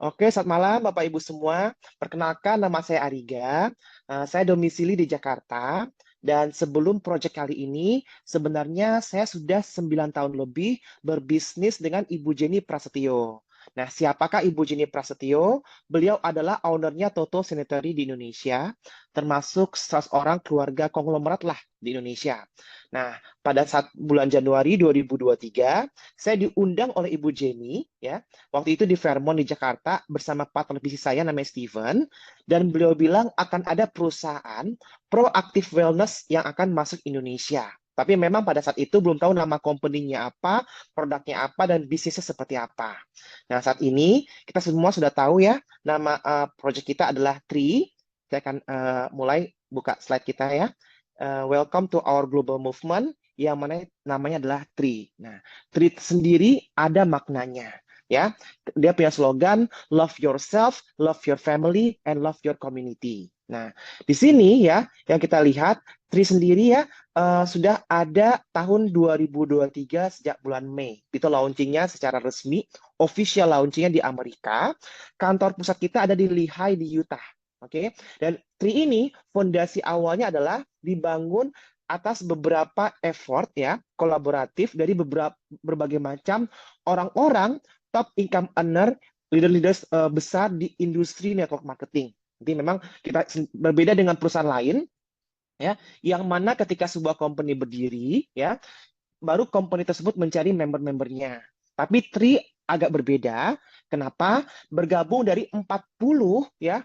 Oke, selamat malam Bapak Ibu semua. Perkenalkan nama saya Ariga. Saya domisili di Jakarta. Dan sebelum proyek kali ini, sebenarnya saya sudah 9 tahun lebih berbisnis dengan Ibu Jenny Prasetyo. Nah, siapakah Ibu Jenny Prasetyo? Beliau adalah ownernya Toto Sanitary di Indonesia, termasuk 100 orang keluarga konglomerat lah di Indonesia. Nah, pada saat bulan Januari 2023, saya diundang oleh Ibu Jenny, ya, waktu itu di Fairmont di Jakarta bersama partner bisnis saya namanya Steven, dan beliau bilang akan ada perusahaan proaktif wellness yang akan masuk Indonesia. Tapi memang pada saat itu belum tahu nama company-nya apa, produknya apa, dan bisnisnya seperti apa. Nah, saat ini kita semua sudah tahu ya, nama project kita adalah Tree. Saya akan mulai buka slide kita ya. Welcome to our global movement, yang mana namanya adalah Tree. Nah, Tree sendiri ada maknanya. Ya, dia punya slogan love yourself, love your family, and love your community. Nah, di sini ya yang kita lihat Tri sendiri ya sudah ada tahun 2023 sejak bulan Mei. Itu launchingnya secara resmi, official launchingnya di Amerika. Kantor pusat kita ada di Lehigh di Utah. Oke, dan Tri ini fondasi awalnya adalah dibangun atas beberapa effort ya kolaboratif dari berbagai macam orang-orang top income earner, leader-leaders besar di industri network marketing. Jadi memang kita berbeda dengan perusahaan lain, ya, yang mana ketika sebuah company berdiri, ya, baru company tersebut mencari member-membernya. Tapi Tri agak berbeda. Kenapa? Bergabung dari 40 ya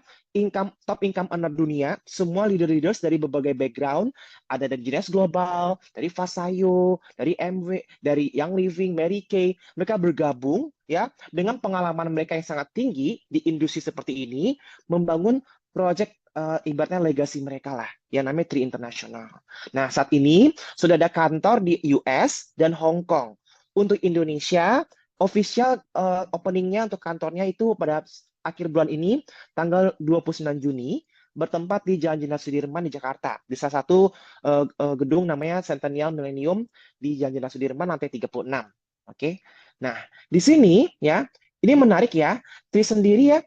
top income earner dunia, semua leader-leaders dari berbagai background, ada dari Genius Global, dari Fasayo, dari MW, dari Young Living, Mary Kay. Mereka bergabung ya dengan pengalaman mereka yang sangat tinggi di industri seperti ini, membangun project ibaratnya legasi mereka lah, yang namanya Tri International. Nah, saat ini sudah ada kantor di US dan Hong Kong. Untuk Indonesia, official openingnya untuk kantornya itu pada akhir bulan ini, tanggal 29 Juni, bertempat di Jalan Jenderal Sudirman di Jakarta. Di salah satu gedung namanya Centennial Millennium di Jalan Jenderal Sudirman lantai 36. Oke. Nah, di sini ya, ini menarik ya. Tri sendiri ya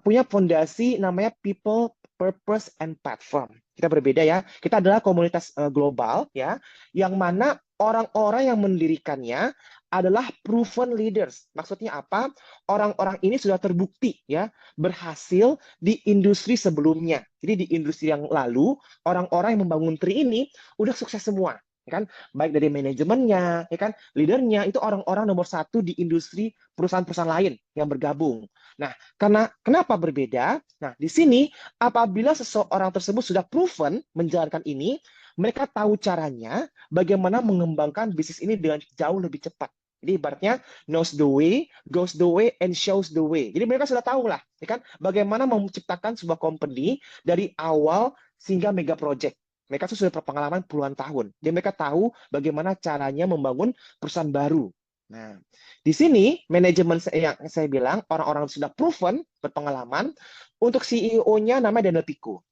punya fondasi namanya People, Purpose, and Platform. Kita berbeda ya. Kita adalah komunitas global ya, yang mana orang-orang yang mendirikannya adalah proven leaders. Maksudnya apa? Orang-orang ini sudah terbukti ya berhasil di industri sebelumnya. Jadi di industri yang lalu, orang-orang yang membangun Tri ini udah sukses semua, ya kan? Baik dari manajemennya, ya kan, leadernya itu orang-orang nomor satu di industri perusahaan-perusahaan lain yang bergabung. Nah, karena kenapa berbeda? Nah, di sini apabila seseorang tersebut sudah proven menjalankan ini, mereka tahu caranya bagaimana mengembangkan bisnis ini dengan jauh lebih cepat. Jadi ibaratnya knows the way, goes the way, and shows the way. Jadi mereka sudah tahu lah, ya kan, bagaimana menciptakan sebuah company dari awal sehingga mega project. Mereka sudah berpengalaman puluhan tahun. Jadi mereka tahu bagaimana caranya membangun perusahaan baru. Nah, di sini manajemen yang saya bilang orang-orang sudah proven berpengalaman. Untuk CEO-nya namanya Daniel Pico.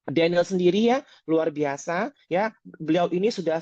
Daniel sendiri ya luar biasa ya. Beliau ini sudah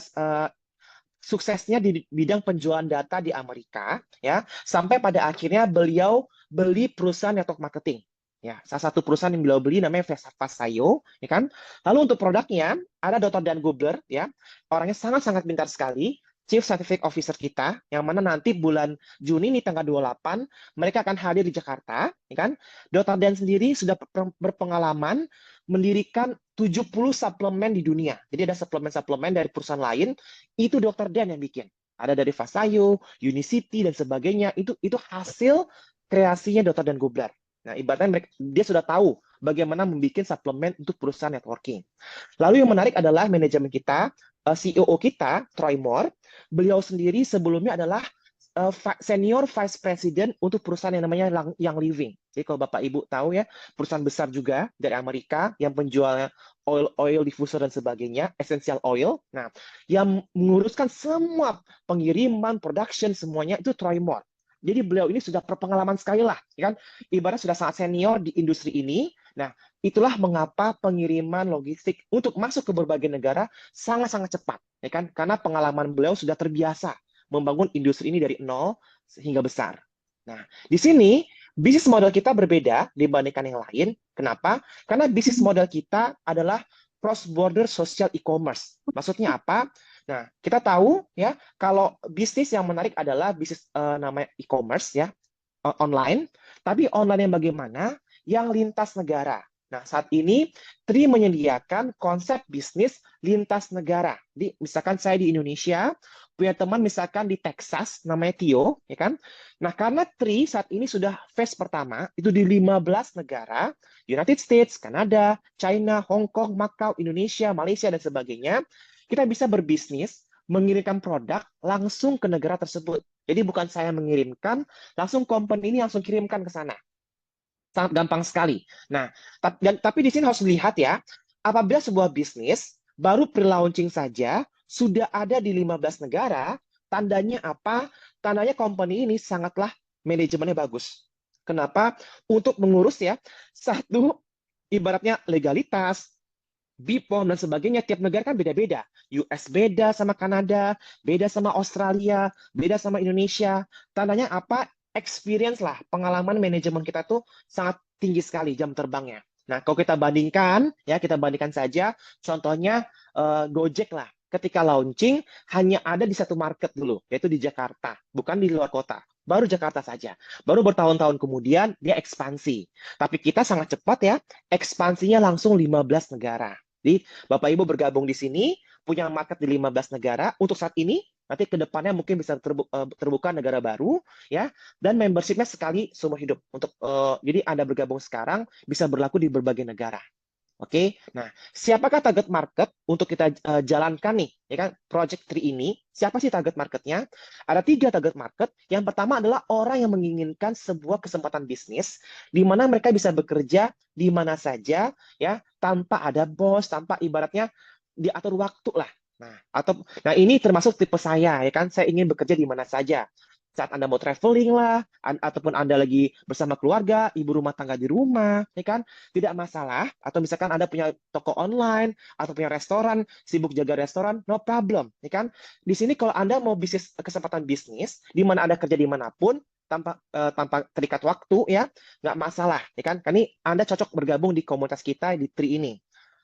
suksesnya di bidang penjualan data di Amerika ya, sampai pada akhirnya beliau beli perusahaan network marketing. Ya, salah satu perusahaan yang beliau beli namanya Fasayo, ya kan? Lalu untuk produknya ada Dr. Dan Gubler ya. Orangnya sangat-sangat pintar sekali. Chief Scientific Officer kita, yang mana nanti bulan Juni ini tanggal 28, mereka akan hadir di Jakarta, ya kan? Dr. Dan sendiri sudah berpengalaman mendirikan 70 suplemen di dunia. Jadi ada suplemen-suplemen dari perusahaan lain, itu Dr. Dan yang bikin. Ada dari Fasayo, Unicity, dan sebagainya. Itu hasil kreasinya Dr. Dan Gubler. Nah, ibaratnya dia sudah tahu bagaimana membuat suplemen untuk perusahaan networking. Lalu yang menarik adalah manajemen kita, CEO kita, Troy Moore. Beliau sendiri sebelumnya adalah senior vice president untuk perusahaan yang namanya Young Living. Jadi kalau Bapak Ibu tahu ya, perusahaan besar juga dari Amerika yang penjualnya oil diffuser dan sebagainya, essential oil. Nah, yang menguruskan semua pengiriman, production, semuanya itu Troy Moore. Jadi beliau ini sudah berpengalaman sekali lah, ya kan? Ibarat sudah sangat senior di industri ini. Nah, itulah mengapa pengiriman logistik untuk masuk ke berbagai negara sangat-sangat cepat, ya kan? Karena pengalaman beliau sudah terbiasa membangun industri ini dari nol hingga besar. Nah, di sini Bisnis model kita berbeda dibandingkan yang lain. Kenapa? Karena bisnis model kita adalah cross-border social e-commerce. Maksudnya apa? Nah, kita tahu ya, kalau bisnis yang menarik adalah bisnis namanya e-commerce ya, online, tapi online yang bagaimana? Yang lintas negara. Nah, saat ini Tri menyediakan konsep bisnis lintas negara. Di, misalkan saya di Indonesia, punya teman misalkan di Texas, namanya Tio, ya kan? Nah, karena Tri saat ini sudah phase pertama, itu di 15 negara, United States, Kanada, China, Hong Kong, Macau, Indonesia, Malaysia, dan sebagainya, kita bisa berbisnis, mengirimkan produk langsung ke negara tersebut. Jadi bukan saya mengirimkan, langsung company ini langsung kirimkan ke sana. Sangat gampang sekali. Nah, tapi di sini harus dilihat ya, apabila sebuah bisnis baru pre-launching saja, sudah ada di 15 negara, tandanya apa? Tandanya company ini sangatlah manajemennya bagus. Kenapa? Untuk mengurus ya, satu, ibaratnya legalitas, BPOM dan sebagainya, tiap negara kan beda-beda. US beda sama Kanada, beda sama Australia, beda sama Indonesia. Tandanya apa? Experience lah, pengalaman manajemen kita tuh sangat tinggi sekali jam terbangnya. Nah, kalau kita bandingkan, ya kita bandingkan saja, contohnya Gojek lah. Ketika launching, hanya ada di satu market dulu, yaitu di Jakarta, bukan di luar kota. Baru Jakarta saja. Baru bertahun-tahun kemudian, dia ekspansi. Tapi kita sangat cepat ya, ekspansinya langsung 15 negara. Jadi Bapak Ibu bergabung di sini, punya market di 15 negara untuk saat ini, nanti ke depannya mungkin bisa terbuka negara baru ya, dan membershipnya sekali seumur hidup. Jadi Anda bergabung sekarang bisa berlaku di berbagai negara. Oke, nah siapakah target market untuk kita jalankan nih, ya kan? Project Tree ini, siapa sih target marketnya? Ada 3 target market. Yang pertama adalah orang yang menginginkan sebuah kesempatan bisnis, di mana mereka bisa bekerja di mana saja, ya, tanpa ada bos, tanpa ibaratnya diatur waktu lah. Nah ini termasuk tipe saya, ya kan? Saya ingin bekerja di mana saja saat Anda mau traveling lah, ataupun Anda lagi bersama keluarga, ibu rumah tangga di rumah, ya kan? Tidak masalah. Atau misalkan Anda punya toko online, atau punya restoran, sibuk jaga restoran, no problem, ya kan? Di sini kalau Anda mau bisnis kesempatan bisnis, di mana Anda kerja dimanapun, tanpa terikat waktu, ya, nggak masalah, ya kan? Karena Anda cocok bergabung di komunitas kita di Tri ini.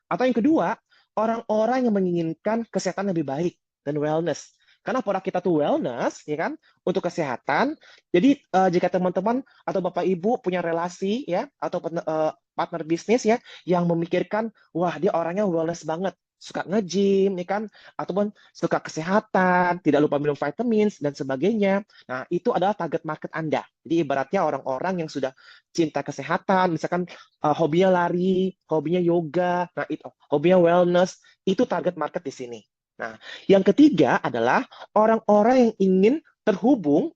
Atau yang kedua, orang-orang yang menginginkan kesehatan lebih baik dan wellness. Karena produk kita tuh wellness, ya kan, untuk kesehatan. Jadi jika teman-teman atau Bapak Ibu punya relasi ya atau partner bisnis ya yang memikirkan, wah dia orangnya wellness banget, suka nge-gym, ya kan, ataupun suka kesehatan, tidak lupa minum vitamins dan sebagainya. Nah, itu adalah target market Anda. Jadi ibaratnya orang-orang yang sudah cinta kesehatan, misalkan hobinya lari, hobinya yoga, nah itu hobinya wellness, itu target market di sini. Nah, yang ketiga adalah orang-orang yang ingin terhubung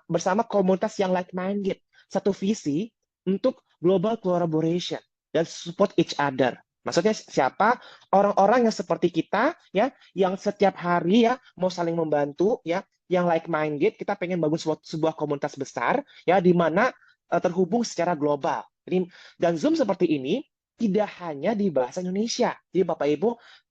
bersama komunitas yang like-minded, satu visi untuk global collaboration dan support each other. Maksudnya siapa? Orang-orang yang seperti kita ya, yang setiap hari ya mau saling membantu ya, yang like-minded, kita pengen bangun sebuah komunitas besar ya di mana terhubung secara global. Dan Zoom seperti ini tidak hanya di bahasa Indonesia. Jadi Bapak Ibu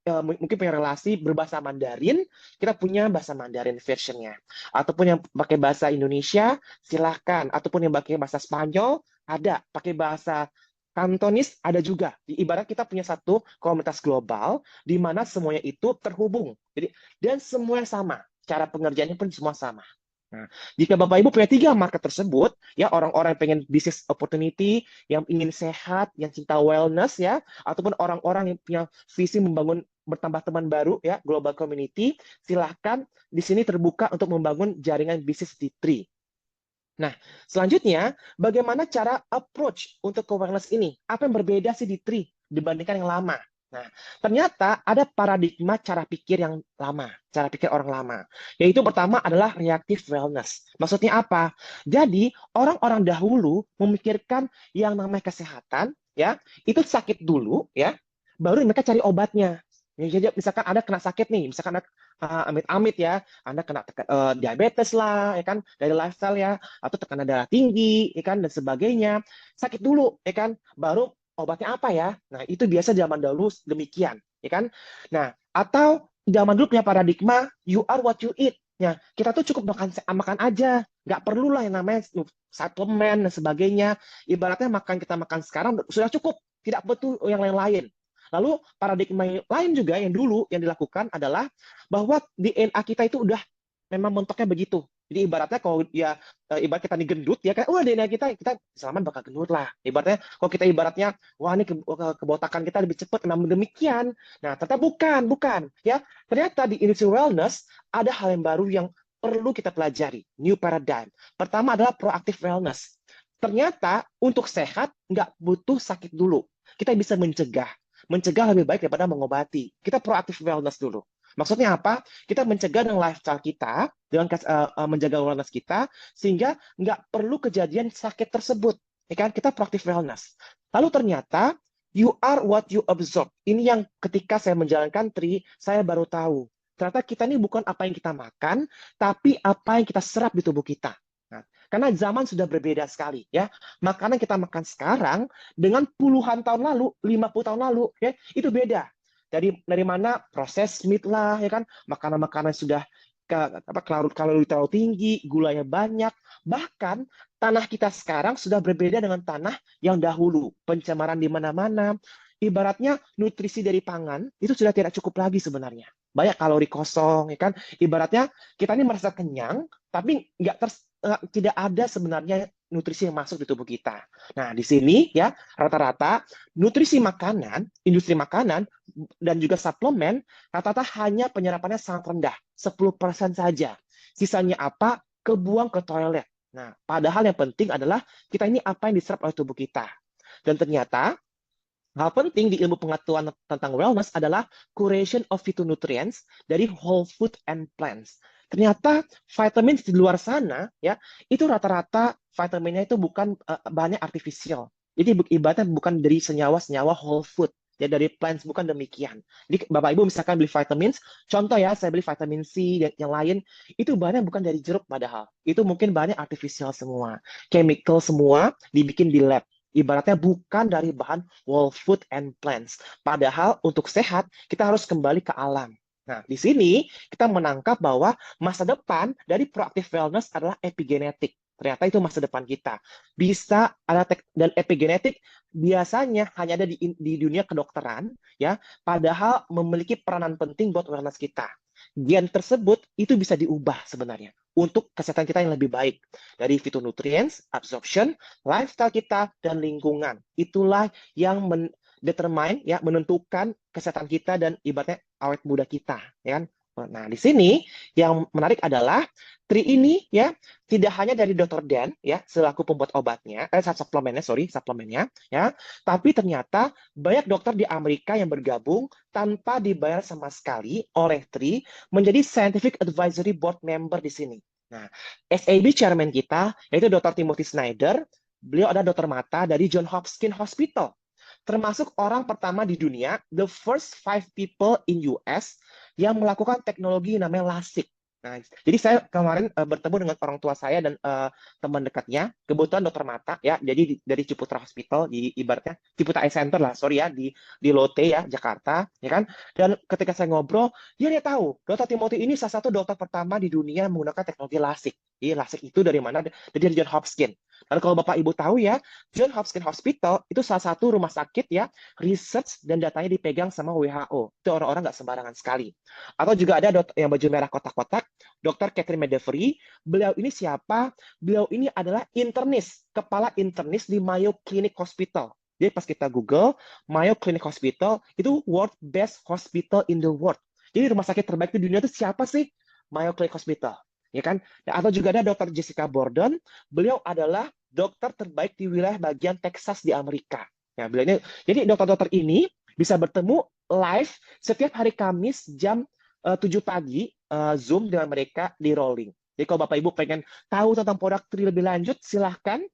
mungkin punya relasi berbahasa Mandarin, kita punya bahasa Mandarin versionnya. Ataupun yang pakai bahasa Indonesia, silahkan. Ataupun yang pakai bahasa Spanyol, ada. Pakai bahasa Kantonis, ada juga. Ibarat kita punya satu komunitas global, di mana semuanya itu terhubung. Jadi, dan semuanya sama. Cara pengerjaannya pun semua sama. Nah, jika Bapak Ibu punya 3 market tersebut, ya orang-orang yang pengen business opportunity, yang ingin sehat, yang cinta wellness ya, ataupun orang-orang yang punya visi membangun bertambah teman baru ya, global community, silahkan di sini terbuka untuk membangun jaringan bisnis di Tri. Nah, selanjutnya bagaimana cara approach untuk ke wellness ini? Apa yang berbeda sih di Tri dibandingkan yang lama? Nah, ternyata ada paradigma cara pikir yang lama, cara pikir orang lama. Yaitu pertama adalah reactive wellness. Maksudnya apa? Jadi, orang-orang dahulu memikirkan yang namanya kesehatan, ya, itu sakit dulu, ya, baru mereka cari obatnya. Jadi, misalkan Anda kena sakit nih, misalkan Anda amit-amit ya, Anda kena diabetes lah, ya kan, dari lifestyle ya, atau tekanan darah tinggi, ya kan, dan sebagainya. Sakit dulu, ya kan, baru obatnya apa ya? Nah, itu biasa zaman dahulu demikian, ya kan? Nah, atau zaman dulu punya paradigma you are what you eat. Ya, kita tuh cukup makan aja, nggak perlu lah yang namanya suplemen dan sebagainya. Ibaratnya kita makan sekarang sudah cukup, tidak butuh yang lain-lain. Lalu paradigma yang lain juga yang dulu yang dilakukan adalah bahwa DNA kita itu udah memang mentoknya begitu. Jadi ibaratnya kalau ya ibarat kita nih gendut ya kan, wah DNA kita selamat bakal gendut lah. Ibaratnya kalau kita ibaratnya wah ini kebotakan kita lebih cepat, memang demikian. Nah, ternyata bukan ya. Ternyata di industri wellness ada hal yang baru yang perlu kita pelajari, new paradigm. Pertama adalah proactive wellness. Ternyata untuk sehat nggak butuh sakit dulu. Kita bisa mencegah. Mencegah lebih baik daripada mengobati. Kita proactive wellness dulu. Maksudnya apa? Kita mencegah dengan lifestyle kita, dengan menjaga wellness kita, sehingga nggak perlu kejadian sakit tersebut. Ya kan? Kita proactive wellness. Lalu ternyata, you are what you absorb. Ini yang ketika saya menjalankan TRI, saya baru tahu. Ternyata kita ini bukan apa yang kita makan, tapi apa yang kita serap di tubuh kita. Nah, karena zaman sudah berbeda sekali, ya. Makanan kita makan sekarang dengan puluhan tahun lalu, 50 tahun lalu, ya, itu beda. Dari mana proses meat lah, ya kan, makanan-makanan sudah kalori terlalu tinggi, gulanya banyak, bahkan tanah kita sekarang sudah berbeda dengan tanah yang dahulu, pencemaran di mana-mana. Ibaratnya nutrisi dari pangan itu sudah tidak cukup lagi sebenarnya, banyak kalori kosong, ya kan. Ibaratnya kita ini merasa kenyang, tapi tidak ada sebenarnya nutrisi yang masuk di tubuh kita. Nah, di sini ya rata-rata nutrisi makanan, industri makanan dan juga suplemen rata-rata hanya penyerapannya sangat rendah, 10% saja. Sisanya apa? Kebuang ke toilet. Nah, padahal yang penting adalah kita ini apa yang diserap oleh tubuh kita. Dan ternyata hal penting di ilmu pengetahuan tentang wellness adalah curation of phytonutrients dari whole food and plants. Ternyata vitamin di luar sana ya itu rata-rata vitaminnya itu bukan bahannya artifisial. Jadi ibaratnya bukan dari senyawa-senyawa whole food ya dari plants, bukan demikian. Jadi Bapak Ibu misalkan beli vitamins, contoh ya saya beli vitamin C dan yang lain itu bahannya bukan dari jeruk padahal. Itu mungkin bahannya artifisial semua, chemical semua dibikin di lab. Ibaratnya bukan dari bahan whole food and plants. Padahal untuk sehat, kita harus kembali ke alam. Nah, di sini kita menangkap bahwa masa depan dari proactive wellness adalah epigenetik. Ternyata itu masa depan kita. Bisa ada dan epigenetik biasanya hanya ada di dunia kedokteran, ya. Padahal memiliki peranan penting buat wellness kita. Gen tersebut itu bisa diubah sebenarnya untuk kesehatan kita yang lebih baik dari phytonutrients, absorption, lifestyle kita dan lingkungan. Itulah yang determine ya menentukan kesehatan kita dan ibaratnya awet muda kita, ya kan? Nah, di sini yang menarik adalah Tri ini ya tidak hanya dari Dr. Dan ya selaku pembuat obatnya, suplemennya ya, tapi ternyata banyak dokter di Amerika yang bergabung tanpa dibayar sama sekali oleh Tri menjadi Scientific Advisory Board member di sini. Nah, SAB chairman kita yaitu Dr. Timothy Snyder, beliau adalah dokter mata dari Johns Hopkins Hospital. Termasuk orang pertama di dunia, the first 5 people in US yang melakukan teknologi namanya LASIK. Nah, jadi saya kemarin bertemu dengan orang tua saya dan teman dekatnya, kebetulan dokter mata ya, jadi dari Ciputra Hospital di ibaratnya Ciputra Eye Center lah, sorry ya di Lotte ya Jakarta, ya kan. Dan ketika saya ngobrol, dia tahu dokter Timothy ini salah satu dokter pertama di dunia yang menggunakan teknologi LASIK. Jadi LASIK itu dari mana? Dari Johns Hopkins. Dan kalau Bapak Ibu tahu ya, Johns Hopkins Hospital itu salah satu rumah sakit ya, research dan datanya dipegang sama WHO. Itu orang-orang nggak sembarangan sekali. Atau juga ada yang baju merah kotak-kotak, Dr. Catherine Medvery. Beliau ini siapa? Beliau ini adalah internis, kepala internis di Mayo Clinic Hospital. Jadi pas kita Google, Mayo Clinic Hospital itu world best hospital in the world. Jadi rumah sakit terbaik di dunia itu siapa sih? Mayo Clinic Hospital. Ya kan? Atau juga ada Dr. Jessica Borden, beliau adalah dokter terbaik di wilayah bagian Texas di Amerika. Ya, beliau ini, jadi dokter-dokter ini bisa bertemu live setiap hari Kamis jam 7 pagi, Zoom dengan mereka di Rolling. Jadi kalau Bapak Ibu pengen tahu tentang produk Tri lebih lanjut, silahkan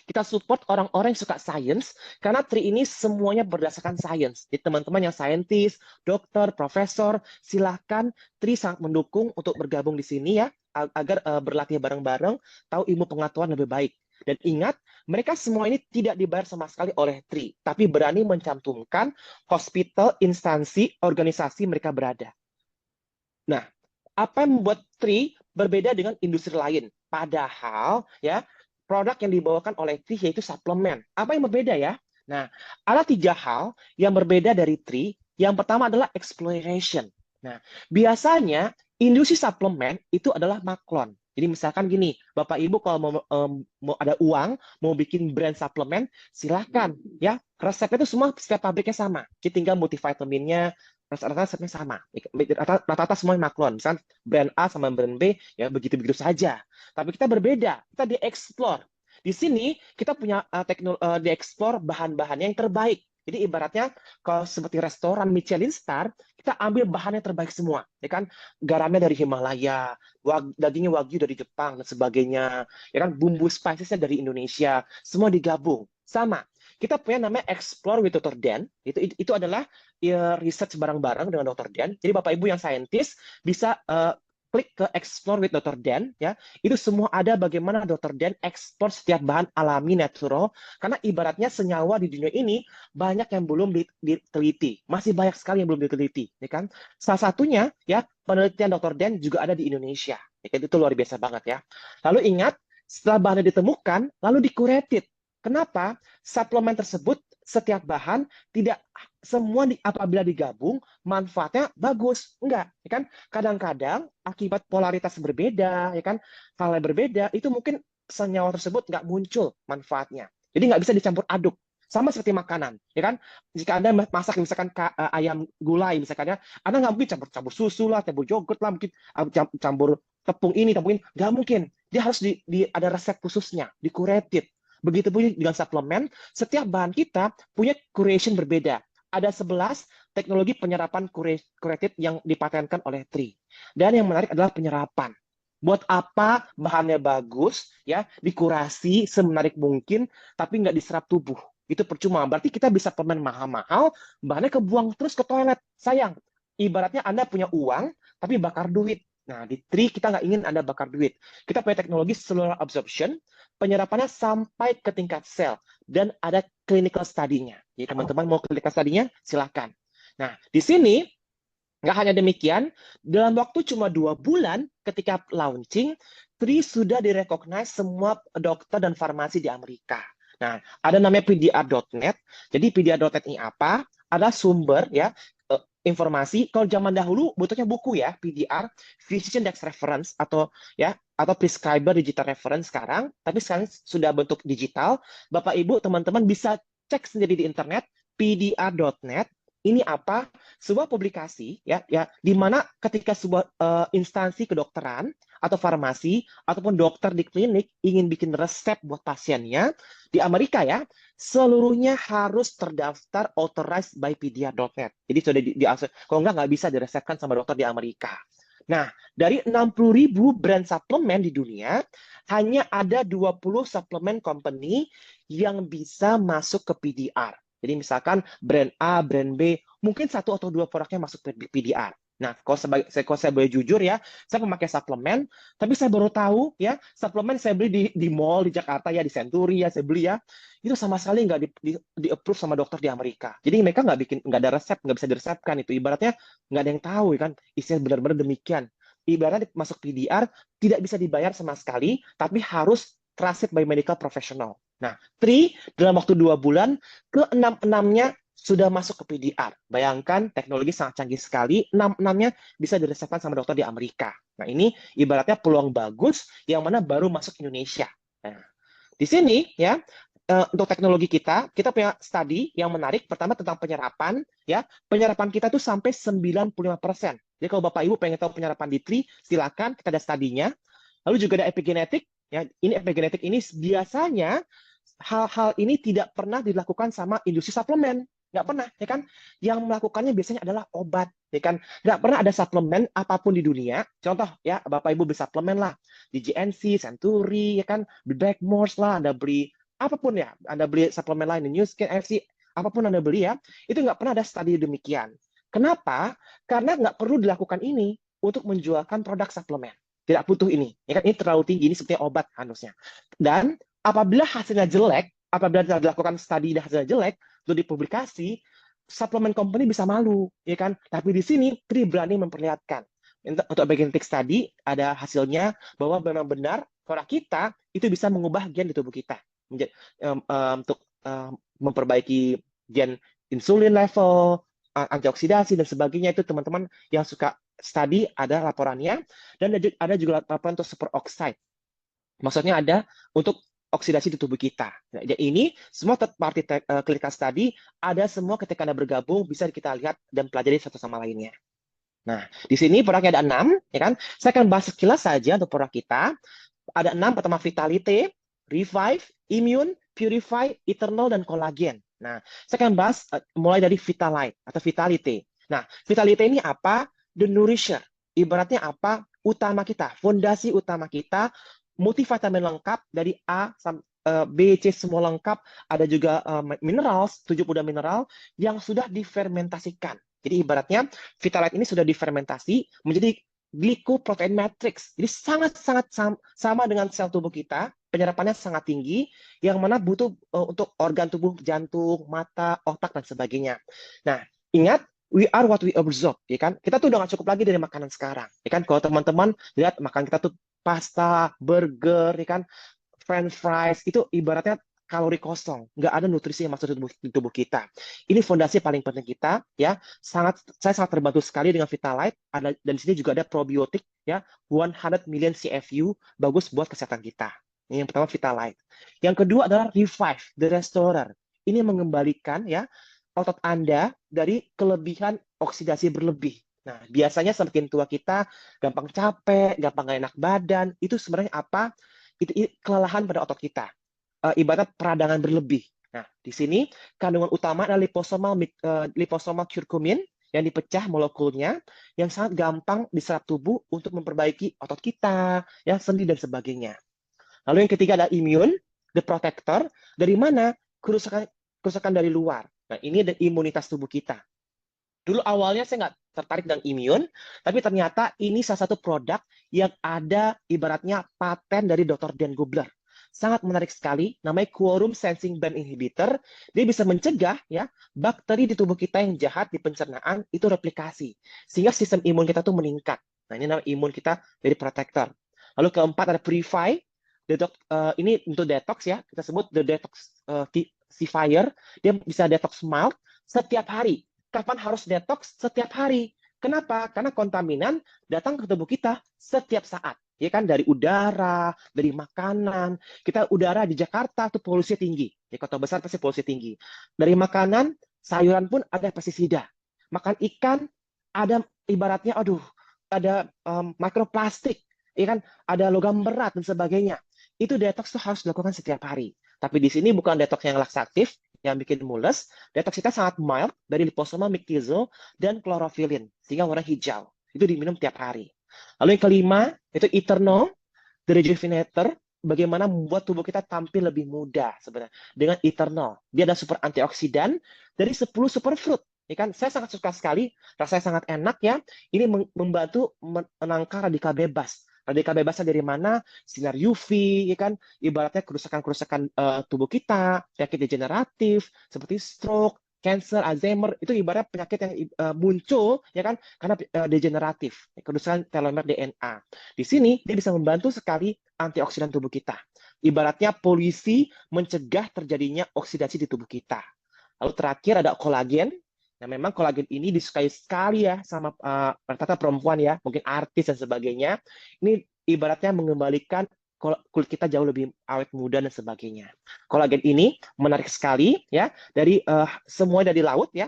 kita support orang-orang yang suka science, karena Tri ini semuanya berdasarkan science. Jadi teman-teman yang saintis, dokter, profesor, silahkan. Tri sangat mendukung untuk bergabung di sini ya, agar berlatih bareng-bareng, tahu ilmu pengetahuan lebih baik. Dan ingat, mereka semua ini tidak dibayar sama sekali oleh Tri, tapi berani mencantumkan hospital, instansi, organisasi mereka berada. Nah, Apa yang membuat Tri berbeda dengan industri lain? Padahal ya produk yang dibawakan oleh Tri yaitu suplemen. Apa yang berbeda ya? Nah, ada 3 hal yang berbeda dari Tri. Yang pertama adalah exploration. Nah, biasanya industri suplemen itu adalah maklon. Jadi misalkan gini, Bapak Ibu kalau mau ada uang, mau bikin brand suplemen, silahkan ya. Resepnya itu semua setiap pabriknya sama. Jadi tinggal multivitaminnya, rata-rata resepnya sama. Rata-rata semua maklon. Misalkan brand A sama brand B, ya begitu-begitu saja. Tapi kita berbeda, kita dieksplor. Di sini kita punya dieksplor bahan-bahan yang terbaik. Jadi ibaratnya kalau seperti restoran Michelin Star, kita ambil bahan yang terbaik semua, ya kan? Garamnya dari Himalaya, dagingnya wagyu dari Jepang dan sebagainya, ya kan? Bumbu spicesnya dari Indonesia, semua digabung. Sama. Kita punya namanya Explore with Dr. Dan. Itu adalah ya, research bareng-bareng dengan Dr. Dan. Jadi Bapak Ibu yang saintis bisa klik ke Explore with Dr. Dan ya. Itu semua ada bagaimana Dr. Dan ekspor setiap bahan alami natural karena ibaratnya senyawa di dunia ini banyak yang belum diteliti. Masih banyak sekali yang belum diteliti, ya kan? Salah satunya ya penelitian Dr. Dan juga ada di Indonesia. Ya, itu luar biasa banget ya. Lalu ingat setelah bahannya ditemukan lalu dikuretit. Kenapa? Suplemen tersebut setiap bahan tidak semua apabila digabung manfaatnya bagus. Enggak, ya kan? Kadang-kadang akibat polaritas berbeda, ya kan? Hal yang berbeda itu mungkin senyawa tersebut nggak muncul manfaatnya. Jadi nggak bisa dicampur aduk. Sama seperti makanan, ya kan? Jika Anda masak misalkan ayam gulai misalkan ya, Anda nggak mungkin campur susu lah, campur yogurt lah, mungkin campur tepung ini, tepung ini, nggak mungkin. Dia harus ada resep khususnya, dikuretit. Begitu pun dengan suplemen, setiap bahan kita punya curation berbeda. Ada 11 teknologi penyerapan curated yang dipatenkan oleh Tri. Dan yang menarik adalah penyerapan. Buat apa bahannya bagus, ya dikurasi semenarik mungkin, tapi nggak diserap tubuh. Itu percuma. Berarti kita bisa suplemen mahal-mahal, bahannya kebuang terus ke toilet. Sayang. Ibaratnya Anda punya uang, tapi bakar duit. Nah, di Tri kita nggak ingin Anda bakar duit. Kita punya teknologi cellular absorption, penyerapannya sampai ke tingkat sel, dan ada clinical study-nya. Jadi teman-teman mau clinical study-nya, silakan. Nah, di sini nggak hanya demikian, dalam waktu cuma 2 bulan ketika launching, Tri sudah direcognize semua dokter dan farmasi di Amerika. Nah, ada namanya PDR.net. Jadi PDR.net ini apa? Ada sumber ya informasi. Kalau zaman dahulu butuhnya buku ya, PDR, Physician Dex Reference atau prescriber digital reference sekarang, tapi sekarang sudah bentuk digital. Bapak Ibu, teman-teman bisa cek sendiri di internet pdr.net. Ini apa? Sebuah publikasi ya di mana ketika sebuah instansi kedokteran atau farmasi ataupun dokter di klinik ingin bikin resep buat pasiennya di Amerika ya, seluruhnya harus terdaftar authorized by pdr.net. Jadi sudah kalau nggak bisa diresepkan sama dokter di Amerika. Nah, dari 60.000 brand suplemen di dunia, hanya ada 20 suplemen company yang bisa masuk ke PDR. Jadi misalkan brand A, brand B, mungkin 1 atau 2 produknya masuk ke PDR. Nah, kalau saya boleh jujur ya, saya memakai suplemen, tapi saya baru tahu ya, suplemen saya beli di mall di Jakarta ya, di Century ya, saya beli ya, itu sama sekali nggak di approve sama dokter di Amerika. Jadi mereka nggak ada resep, nggak bisa diresepkan itu. Ibaratnya nggak ada yang tahu ya kan, isinya benar-benar demikian. Ibaratnya masuk PDR tidak bisa dibayar sama sekali, tapi harus trusted by medical professional. Nah, Tri dalam waktu 2 bulan ke-6-6-nya sudah masuk ke PDR. Bayangkan teknologi sangat canggih sekali, 6-6-nya bisa diresepkan sama dokter di Amerika. Nah, ini ibaratnya peluang bagus yang mana baru masuk Indonesia. Nah, di sini ya untuk teknologi kita punya studi yang menarik. Pertama tentang penyerapan ya. Penyerapan kita tuh sampai 95%. Jadi kalau Bapak Ibu pengen tahu penyerapan di Tri, silakan, kita ada studinya. Lalu juga ada epigenetik ya. Ini epigenetik ini biasanya hal-hal ini tidak pernah dilakukan sama industri suplemen. Nggak pernah, ya kan? Yang melakukannya biasanya adalah obat, ya kan? Nggak pernah ada suplemen apapun di dunia. Contoh, ya, Bapak Ibu beli suplemen lah. Di GNC, Century, ya kan? Blackmores lah, Anda beli apapun ya. Anda beli suplemen lain, di New Skin, FC, apapun Anda beli ya. Itu nggak pernah ada studi demikian. Kenapa? Karena nggak perlu dilakukan ini untuk menjualkan produk suplemen. Tidak butuh ini. Ya kan? Ini terlalu tinggi, ini seperti obat harusnya. Dan apabila hasilnya jelek, apabila dilakukan studi dan hasilnya jelek, lalu dipublikasi, suplemen company bisa malu, ya kan? Tapi di sini Tri berani memperlihatkan Untuk bagian tick tadi ada hasilnya bahwa memang benar produk kita itu bisa mengubah gen di tubuh kita untuk memperbaiki gen insulin level, antioksidasi dan sebagainya. Itu teman-teman yang suka study ada laporannya, dan ada juga laporan untuk superoxide. Maksudnya ada untuk oksidasi di tubuh kita. Nah, jadi ini semua third party clinical study ada semua ketika Anda bergabung bisa kita lihat dan pelajari satu sama lainnya. Nah, di sini produknya ada 6, ya kan? Saya akan bahas sekilas saja untuk produk kita. Ada 6, pertama Vitality, Revive, Immune, Purify, Eternal, dan Collagen. Nah, saya akan bahas mulai dari Vitalite atau Vitality. Nah, Vitality ini apa? The Nourisher. Ibaratnya apa? Utama kita, fondasi utama kita, multivitamin lengkap dari A sampai B, C semua lengkap. Ada juga minerals, 70 mineral yang sudah difermentasikan. Jadi ibaratnya Vitalite ini sudah difermentasi menjadi glycoprotein matrix. Jadi sangat-sangat sama dengan sel tubuh kita, penyerapannya sangat tinggi, yang mana butuh untuk organ tubuh, jantung, mata, otak, dan sebagainya. Nah, ingat, we are what we absorb, ya kan? Kita tuh udah nggak cukup lagi dari makanan sekarang, ya kan? Kalau teman-teman lihat makan kita tuh pasta, burger, ya kan? French fries, itu ibaratnya kalori kosong, nggak ada nutrisi yang masuk di tubuh kita. Ini fondasi paling penting kita, ya. Saya sangat terbantu sekali dengan Vitalite. Dan di sini juga ada probiotik, ya, 100 million CFU, bagus buat kesehatan kita. Ini yang pertama Vitalite. Yang kedua adalah Revive, the Restorer. Ini mengembalikan, ya, otot Anda dari kelebihan oksidasi berlebih. Nah, biasanya semakin tua kita gampang capek, gampang nggak enak badan. Itu sebenarnya apa? Itu kelelahan pada otot kita. Ibarat peradangan berlebih. Nah, di sini kandungan utama adalah liposomal curcumin yang dipecah molekulnya yang sangat gampang diserap tubuh untuk memperbaiki otot kita, ya, sendi dan sebagainya. Lalu yang ketiga adalah immune, the protector. Dari mana? Kerusakan dari luar. Nah, ini ada imunitas tubuh kita. Dulu awalnya saya nggak tertarik dengan immune, tapi ternyata ini salah satu produk yang ada ibaratnya paten dari Dr. Dan Gubler. Sangat menarik sekali, namanya Quorum Sensing Band Inhibitor. Dia bisa mencegah, ya, bakteri di tubuh kita yang jahat di pencernaan itu replikasi, sehingga sistem imun kita tuh meningkat. Nah, ini namanya imun kita dari protector. Lalu keempat ada Purify. Ini untuk detox, ya, kita sebut the detoxifier. Dia bisa detox mild setiap hari. Kapan harus detox? Setiap hari. Kenapa? Karena kontaminan datang ke tubuh kita setiap saat. Ya kan, dari udara, dari makanan. Kita udara di Jakarta tuh polusi tinggi. Di kota besar pasti polusi tinggi. Dari makanan, sayuran pun ada pestisida. Makan ikan ada ibaratnya, aduh, ada mikroplastik, ya kan, ada logam berat dan sebagainya. Itu detox tuh harus dilakukan setiap hari. Tapi di sini bukan detox yang laksatif, yang bikin mules. Detox kita sangat mild dari liposomal mictizole dan klorofilin, sehingga warna hijau. Itu diminum tiap hari. Lalu yang kelima, itu Eternal, the Rejuvenator, bagaimana membuat tubuh kita tampil lebih muda sebenarnya dengan Eternal. Dia ada super antioksidan dari 10 superfruit. Ya kan? Saya sangat suka sekali, rasanya sangat enak, ya. Ini membantu menangkal radikal bebas. Radikal bebasnya dari mana? Sinar UV, ya kan? Ibaratnya kerusakan-kerusakan tubuh kita, penyakit degeneratif seperti stroke, cancer, Alzheimer, itu ibarat penyakit yang muncul, ya kan, karena degeneratif, kerusakan telomer DNA. Di sini dia bisa membantu sekali antioksidan tubuh kita. Ibaratnya polisi mencegah terjadinya oksidasi di tubuh kita. Lalu terakhir ada kolagen. Nah, memang kolagen ini disukai sekali, ya, sama rata-rata perempuan, ya, mungkin artis dan sebagainya. Ini ibaratnya mengembalikan kulit kita jauh lebih awet muda dan sebagainya. Kolagen ini menarik sekali, ya, dari semua dari laut, ya,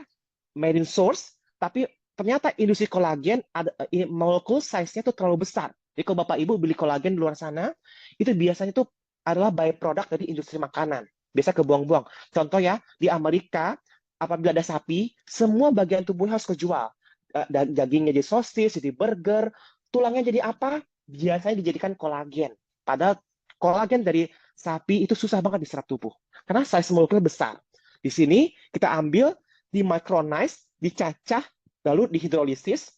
marine source, tapi ternyata industri kolagen ada molekul size-nya tuh terlalu besar. Jadi kalau Bapak Ibu beli kolagen di luar sana, itu biasanya tuh adalah byproduct dari industri makanan. Biasa kebuang-buang. Contoh, ya, di Amerika apabila ada sapi, semua bagian tubuhnya harus kejual. Dan dagingnya jadi sosis, jadi burger, tulangnya jadi apa? Biasanya dijadikan kolagen. Padahal kolagen dari sapi itu susah banget diserap tubuh. Karena size molekulnya besar. Di sini kita ambil, di micronize, dicacah, lalu dihidrolisis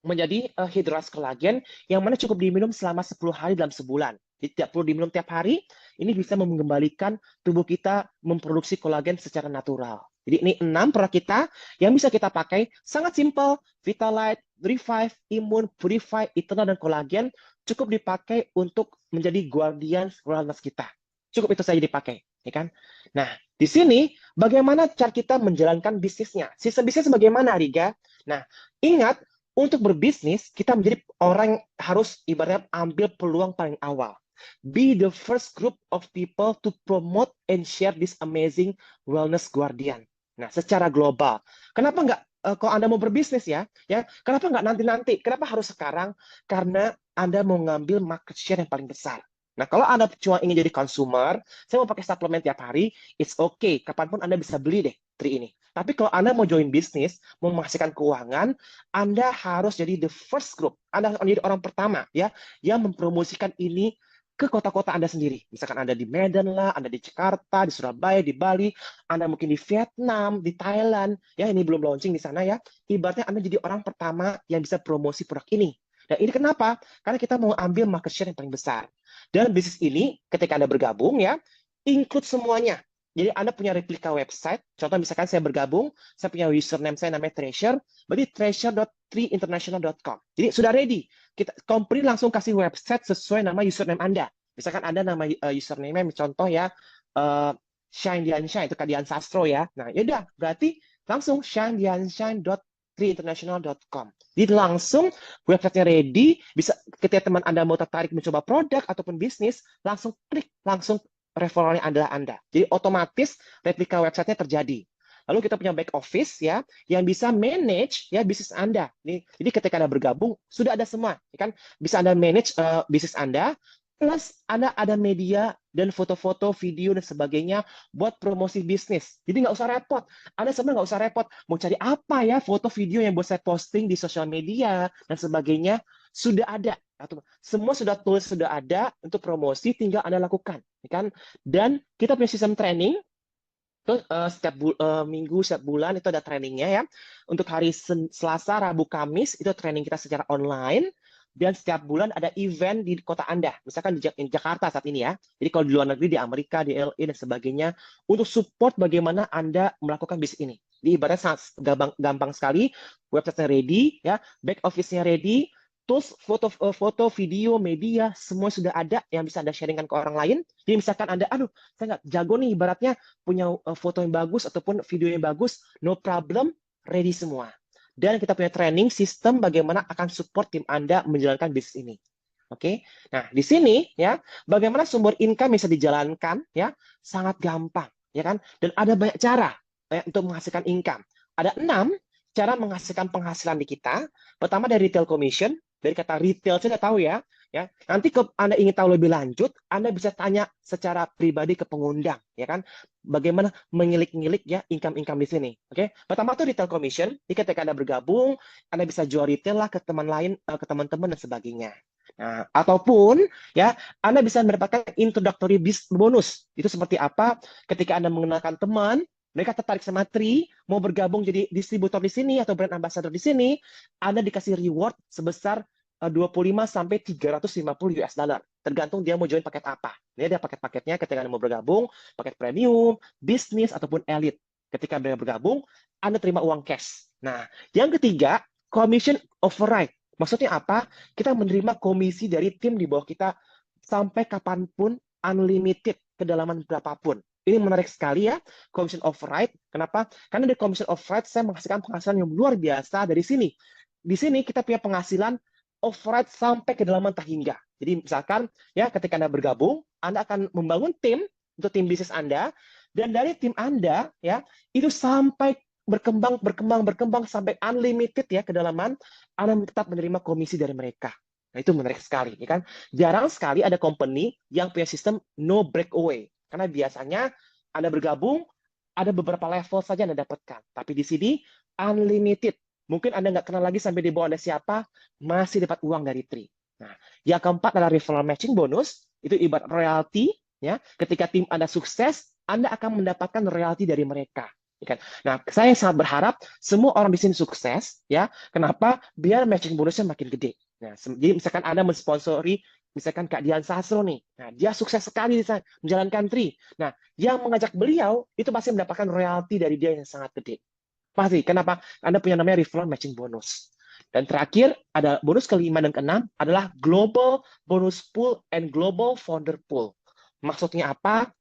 menjadi hidrolas kolagen yang mana cukup diminum selama 10 hari dalam sebulan. Jadi tidak perlu diminum tiap hari, ini bisa mengembalikan tubuh kita memproduksi kolagen secara natural. Jadi ini 6 produk kita yang bisa kita pakai. Sangat simple. Vitalite, Revive, Immune, Purify, Eternal, dan Collagen cukup dipakai untuk menjadi guardian wellness kita. Cukup itu saja dipakai, ya kan? Nah, di sini bagaimana cara kita menjalankan bisnisnya? Sistem bisnis bagaimana, Riga? Nah, ingat untuk berbisnis kita menjadi orang yang harus ibaratnya ambil peluang paling awal. Be the first group of people to promote and share this amazing wellness guardian. Nah, secara global. Kenapa nggak kalau Anda mau berbisnis ya, kenapa nggak nanti-nanti? Kenapa harus sekarang? Karena Anda mau ngambil market share yang paling besar. Nah, kalau Anda cuma ingin jadi consumer, saya mau pakai suplemen tiap hari, it's okay. Kapanpun Anda bisa beli deh tri ini. Tapi kalau Anda mau join bisnis, mau menghasilkan keuangan, Anda harus jadi the first group. Anda harus menjadi orang pertama ya yang mempromosikan ini ke kota-kota Anda sendiri. Misalkan Anda di Medan lah, Anda di Jakarta, di Surabaya, di Bali, Anda mungkin di Vietnam, di Thailand, ya ini belum launching di sana ya. Ibaratnya Anda jadi orang pertama yang bisa promosi produk ini. Dan ini kenapa? Karena kita mau ambil market share yang paling besar. Dan bisnis ini ketika Anda bergabung ya, include semuanya. Jadi Anda punya replika website, contoh misalkan saya bergabung, saya punya username saya namanya Treasure, berarti treasure.3international.com. Jadi sudah ready. Company langsung kasih website sesuai nama username Anda. Misalkan Anda nama username contoh ya Shine Dian Shine, itu Kadian Sastro ya. Nah, yaudah, berarti langsung shinedianshine.3international.com. Jadi langsung website-nya ready, bisa ketika teman Anda mau tertarik mencoba produk ataupun bisnis, langsung klik, langsung referralnya adalah Anda. Jadi otomatis replika website-nya terjadi. Lalu kita punya back office ya yang bisa manage ya bisnis Anda. Jadi ketika Anda bergabung sudah ada semua, ya kan? Bisa Anda manage bisnis Anda plus Anda ada media dan foto-foto, video dan sebagainya buat promosi bisnis. Jadi nggak usah repot. Anda sebenarnya nggak usah repot. Mau cari apa ya foto video yang buat saya posting di sosial media dan sebagainya sudah ada. Semua sudah tools sudah ada untuk promosi, tinggal Anda lakukan, ya kan? Dan kita punya sistem training. Itu setiap minggu, setiap bulan itu ada trainingnya ya. Untuk hari Selasa, Rabu, Kamis itu training kita secara online. Dan setiap bulan ada event di kota Anda. Misalkan di Jakarta saat ini ya. Jadi kalau di luar negeri, di Amerika, di LA, dan sebagainya. Untuk support bagaimana Anda melakukan bisnis ini. Di ibaratnya sangat gampang sekali. Website-nya ready, ya, back office-nya ready, tools foto, video, media, semua sudah ada yang bisa Anda sharingkan ke orang lain. Jadi misalkan Anda, aduh, saya nggak jago nih, ibaratnya punya foto yang bagus ataupun video yang bagus, no problem, ready semua. Dan kita punya training sistem bagaimana akan support tim Anda menjalankan bisnis ini. Oke, nah di sini ya, bagaimana sumber income bisa dijalankan ya, sangat gampang, ya kan? Dan ada banyak cara ya, untuk menghasilkan income. Ada 6 cara menghasilkan penghasilan di kita. Pertama dari retail commission, dari kata retail saya tahu ya. Ya, nanti Anda ingin tahu lebih lanjut, Anda bisa tanya secara pribadi ke pengundang, ya kan? Bagaimana mengilik-ngilik ya income-income di sini. Oke, pertama itu retail commission. Jadi ketika Anda bergabung, Anda bisa jual retail lah ke teman lain, ke teman-teman dan sebagainya. Nah, ataupun ya Anda bisa mendapatkan introductory bonus. Itu seperti apa? Ketika Anda mengenalkan teman, mereka tertarik sama Tri, mau bergabung jadi distributor di sini atau brand ambassador di sini, Anda dikasih reward sebesar 25 sampai 350 US dollar. Tergantung dia mau join paket apa. Ini ada paket-paketnya ketika Anda mau bergabung, paket premium, bisnis ataupun elite. Ketika Anda bergabung, Anda terima uang cash. Nah, yang ketiga, commission override. Maksudnya apa? Kita menerima komisi dari tim di bawah kita sampai kapanpun, unlimited, kedalaman berapapun. Ini menarik sekali ya, commission override. Kenapa? Karena dari commission override saya menghasilkan penghasilan yang luar biasa dari sini. Di sini kita punya penghasilan override sampai kedalaman terhingga. Jadi misalkan ya ketika Anda bergabung, Anda akan membangun tim untuk tim bisnis Anda, dan dari tim Anda ya itu sampai berkembang sampai unlimited ya kedalaman, Anda tetap menerima komisi dari mereka. Nah, itu menarik sekali, ya kan? Jarang sekali ada company yang punya sistem no breakaway. Karena biasanya Anda bergabung, ada beberapa level saja Anda dapatkan. Tapi di sini, unlimited. Mungkin Anda nggak kenal lagi sampai di bawah Anda siapa, masih dapat uang dari Tri. Nah, yang keempat adalah referral matching bonus. Itu ibarat royalty. Ya, ketika tim Anda sukses, Anda akan mendapatkan royalty dari mereka. Nah, saya sangat berharap semua orang di sini sukses. Ya, kenapa? Biar matching bonusnya makin gede. Nah, jadi misalkan Anda mensponsori Misalkan Kak Dian Sastro nih, nah dia sukses sekali menjalankan tri. Nah, yang mengajak beliau itu pasti mendapatkan royalti dari dia yang sangat gede. Pasti. Kenapa? Anda punya namanya referral matching bonus. Dan terakhir, ada bonus kelima dan keenam adalah Global Bonus Pool and Global Founder Pool. Maksudnya apa?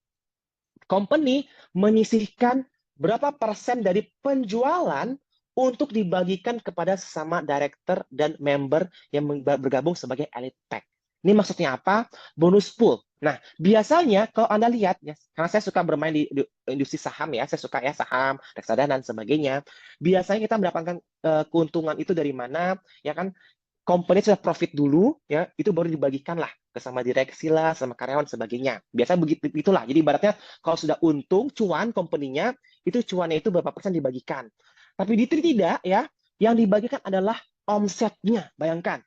Company menyisihkan berapa persen dari penjualan untuk dibagikan kepada sesama director dan member yang bergabung sebagai elite pack. Ini maksudnya apa? Bonus pool. Nah, biasanya kalau Anda lihat, ya, karena saya suka bermain di industri saham ya, saya suka ya saham, reksadana, dan sebagainya. Biasanya kita mendapatkan keuntungan itu dari mana? Ya kan, company sudah profit dulu, ya itu baru dibagikan lah ke sama direksi lah, sama karyawan sebagainya. Biasa begitu itulah. Jadi ibaratnya kalau sudah untung, cuan company-nya, itu cuannya itu berapa persen dibagikan. Tapi di Tri tidak ya, yang dibagikan adalah omsetnya. Bayangkan,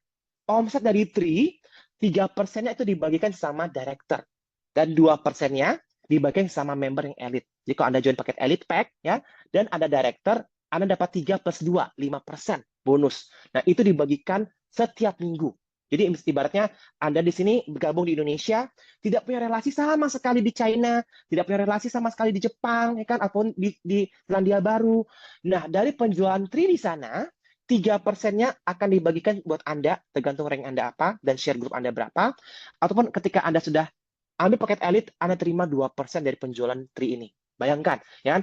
omset dari Tri, 3%-nya itu dibagikan sama director. Dan 2%-nya dibagikan sama member yang elite. Jadi kalau Anda join paket elite pack, ya, dan ada director, Anda dapat 3 plus 2, 5% bonus. Nah, itu dibagikan setiap minggu. Jadi ibaratnya Anda di sini bergabung di Indonesia, tidak punya relasi sama sekali di China, tidak punya relasi sama sekali di Jepang, ya kan, ataupun di Selandia Baru. Nah, dari penjualan Tri di sana, 3%-nya akan dibagikan buat Anda, tergantung rank Anda apa, dan share group Anda berapa. Ataupun ketika Anda sudah ambil paket elite, Anda terima 2% dari penjualan Tri ini. Bayangkan, ya kan?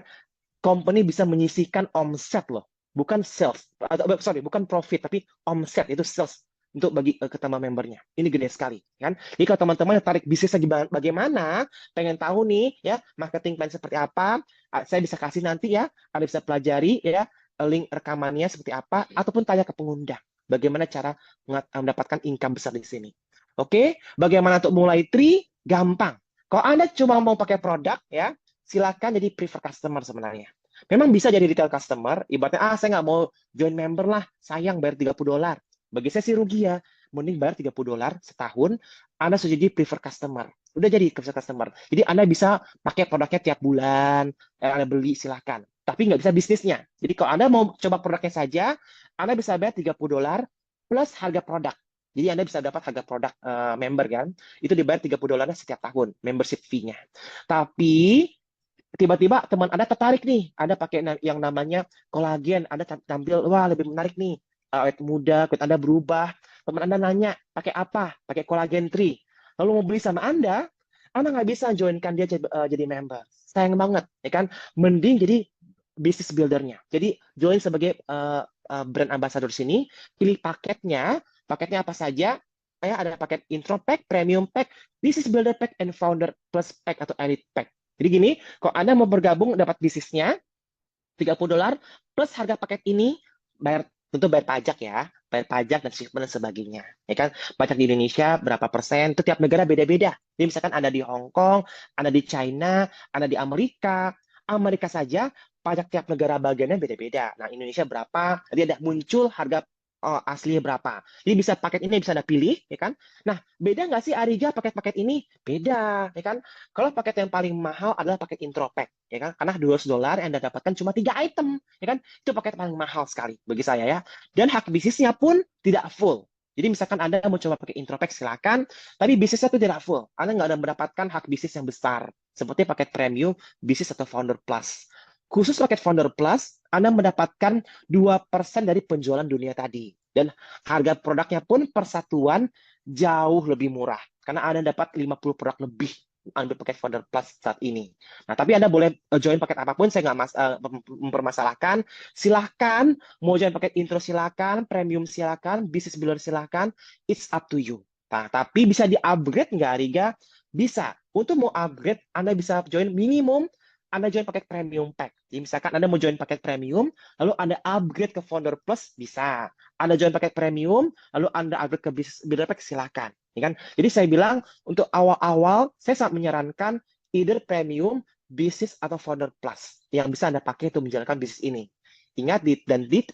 Company bisa menyisihkan omset loh, bukan sales, sorry, bukan profit, tapi omset itu sales untuk bagi ke tambah membernya. Ini gede sekali, kan? Jadi kalau teman-teman tarik bisnisnya bagaimana, pengen tahu nih, ya marketing plan seperti apa, saya bisa kasih nanti ya, Anda bisa pelajari ya link rekamannya seperti apa, ataupun tanya ke pengundang bagaimana cara mendapatkan income besar di sini. Oke, bagaimana untuk mulai Tri? Gampang. Kalau Anda cuma mau pakai produk, ya silakan jadi prefer customer sebenarnya. Memang bisa jadi retail customer, ibaratnya, saya nggak mau join member lah, sayang bayar $30. Bagi saya sih rugi ya, mending bayar $30 setahun, Anda sudah jadi prefer customer. Udah jadi prefer customer. Jadi Anda bisa pakai produknya tiap bulan, Anda beli silakan. Tapi nggak bisa bisnisnya. Jadi kalau Anda mau coba produknya saja, Anda bisa bayar $30 plus harga produk. Jadi Anda bisa dapat harga produk member kan, itu dibayar $30 setiap tahun, membership fee-nya. Tapi tiba-tiba teman Anda tertarik nih, Anda pakai yang namanya kolagen, Anda tampil, wah lebih menarik nih, awet muda, kulit Anda berubah, teman Anda nanya, pakai apa? Pakai kolagen 3. Lalu mau beli sama Anda nggak bisa joinkan dia jadi member. Sayang banget, ya kan? Mending jadi business builder-nya. Jadi join sebagai brand ambassador sini, pilih paketnya apa saja, ada paket intro pack, premium pack, business builder pack, and founder plus pack atau elite pack. Jadi gini, kalau Anda mau bergabung dapat bisnisnya, $30 plus harga paket ini, tentu bayar pajak ya, bayar pajak dan shipment dan sebagainya. Ya kan? Pajak di Indonesia berapa persen, itu tiap negara beda-beda. Jadi misalkan Anda di Hong Kong, Anda di China, Anda di Amerika, Amerika saja pajak tiap negara bagiannya beda-beda. Nah, Indonesia berapa? Jadi ada muncul harga aslinya berapa. Jadi bisa paket ini bisa Anda pilih, ya kan? Nah, beda nggak sih Ariga paket-paket ini? Beda, ya kan? Kalau paket yang paling mahal adalah paket intro pack, ya kan? Karena $200 yang Anda dapatkan cuma 3 item, ya kan? Itu paket paling mahal sekali bagi saya ya. Dan hak bisnisnya pun tidak full. Jadi misalkan Anda mau coba pakai intro pack silakan, tapi bisnisnya itu tidak full. Anda nggak ada mendapatkan hak bisnis yang besar, seperti paket premium, bisnis atau founder plus. Khusus paket founder plus, Anda mendapatkan 2% dari penjualan dunia tadi. Dan harga produknya pun persatuan jauh lebih murah. Karena Anda dapat 50 produk lebih ambil paket founder plus saat ini. Nah, tapi Anda boleh join paket apapun, saya nggak mempermasalahkan. Silahkan, mau join paket intro silahkan, premium silahkan, business builder silahkan, it's up to you. Nah, tapi bisa di-upgrade nggak, Riga? Bisa. Untuk mau upgrade, Anda bisa join minimum Anda join paket premium pack. Jadi misalkan Anda mau join paket premium, lalu Anda upgrade ke Founder Plus, bisa. Anda join paket premium, lalu Anda upgrade ke Business Builder Pack, silakan. Ya kan? Jadi saya bilang, untuk awal-awal, saya sangat menyarankan either premium, business, atau Founder Plus. Yang bisa Anda pakai untuk menjalankan bisnis ini. Ingat, di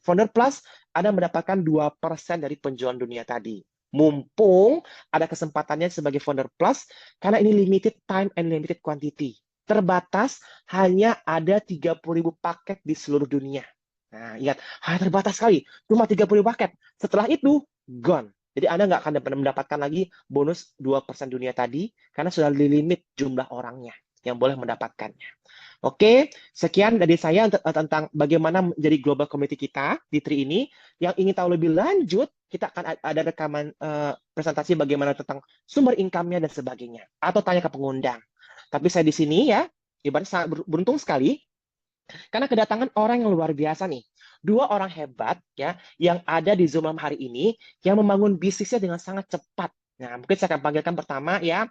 Founder Plus, Anda mendapatkan 2% dari penjualan dunia tadi. Mumpung ada kesempatannya sebagai Founder Plus, karena ini limited time and limited quantity. Terbatas, hanya ada 30.000 paket di seluruh dunia. Nah, ingat, hanya terbatas sekali. Cuma 30.000 paket. Setelah itu, gone. Jadi Anda nggak akan mendapatkan lagi bonus 2% dunia tadi, karena sudah dilimit jumlah orangnya yang boleh mendapatkannya. Oke, sekian dari saya tentang bagaimana menjadi global community kita di Tri ini. Yang ingin tahu lebih lanjut, kita akan ada rekaman presentasi bagaimana tentang sumber income-nya dan sebagainya. Atau tanya ke pengundang. Tapi saya di sini ya, ibaratnya sangat beruntung sekali karena kedatangan orang yang luar biasa nih. Dua orang hebat ya yang ada di Zoom malam hari ini yang membangun bisnisnya dengan sangat cepat. Nah, mungkin saya akan panggilkan pertama ya.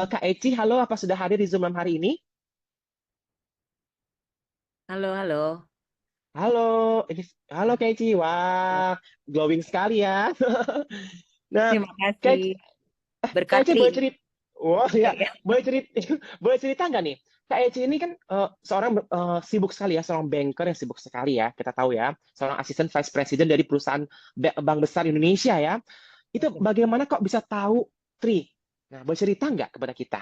Kak Eci, halo, apa sudah hadir di Zoom malam hari ini? Halo, halo. Halo, ini halo Kak Eci. Wah, glowing sekali ya. Nah, Terima Kak, kasih. Kak Eci boleh Berkatri. cerita, wah ya, Ya, boleh cerita, boleh cerita nggak nih? Kak Eci ini kan seorang sibuk sekali ya, seorang banker yang sibuk sekali ya, kita tahu ya, seorang asisten vice president dari perusahaan bank besar Indonesia ya. Itu ya. bagaimana kok bisa tahu Tri? Nah, boleh cerita nggak kepada kita?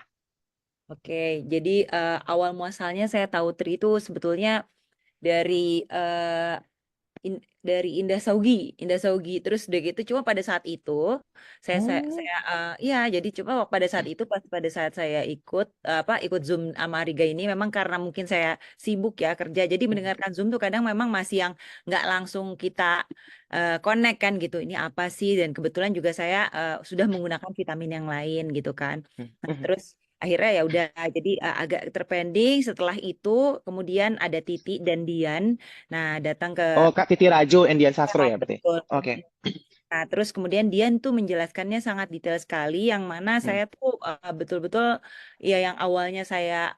Oke, jadi awal muasalnya saya tahu Tri itu sebetulnya dari dari Indah Saugi. Terus udah gitu cuma pada saat itu Oh, saya iya jadi cuma pada saat itu pas pada saat saya ikut ikut Zoom sama Riga ini memang karena mungkin saya sibuk ya kerja. Jadi mendengarkan Zoom tuh kadang memang masih yang nggak langsung kita connect kan gitu. Ini apa sih? Dan kebetulan juga saya sudah menggunakan vitamin yang lain gitu kan. Nah, terus akhirnya ya udah jadi agak terpending setelah itu kemudian ada Titi dan Dian. Nah, datang ke oh Kak Titi Rajo Endian Sastro ya, ya berarti? betul. Oke. Nah, terus kemudian Dian tuh menjelaskannya sangat detail sekali, yang mana Hmm. saya tuh betul-betul ya yang awalnya saya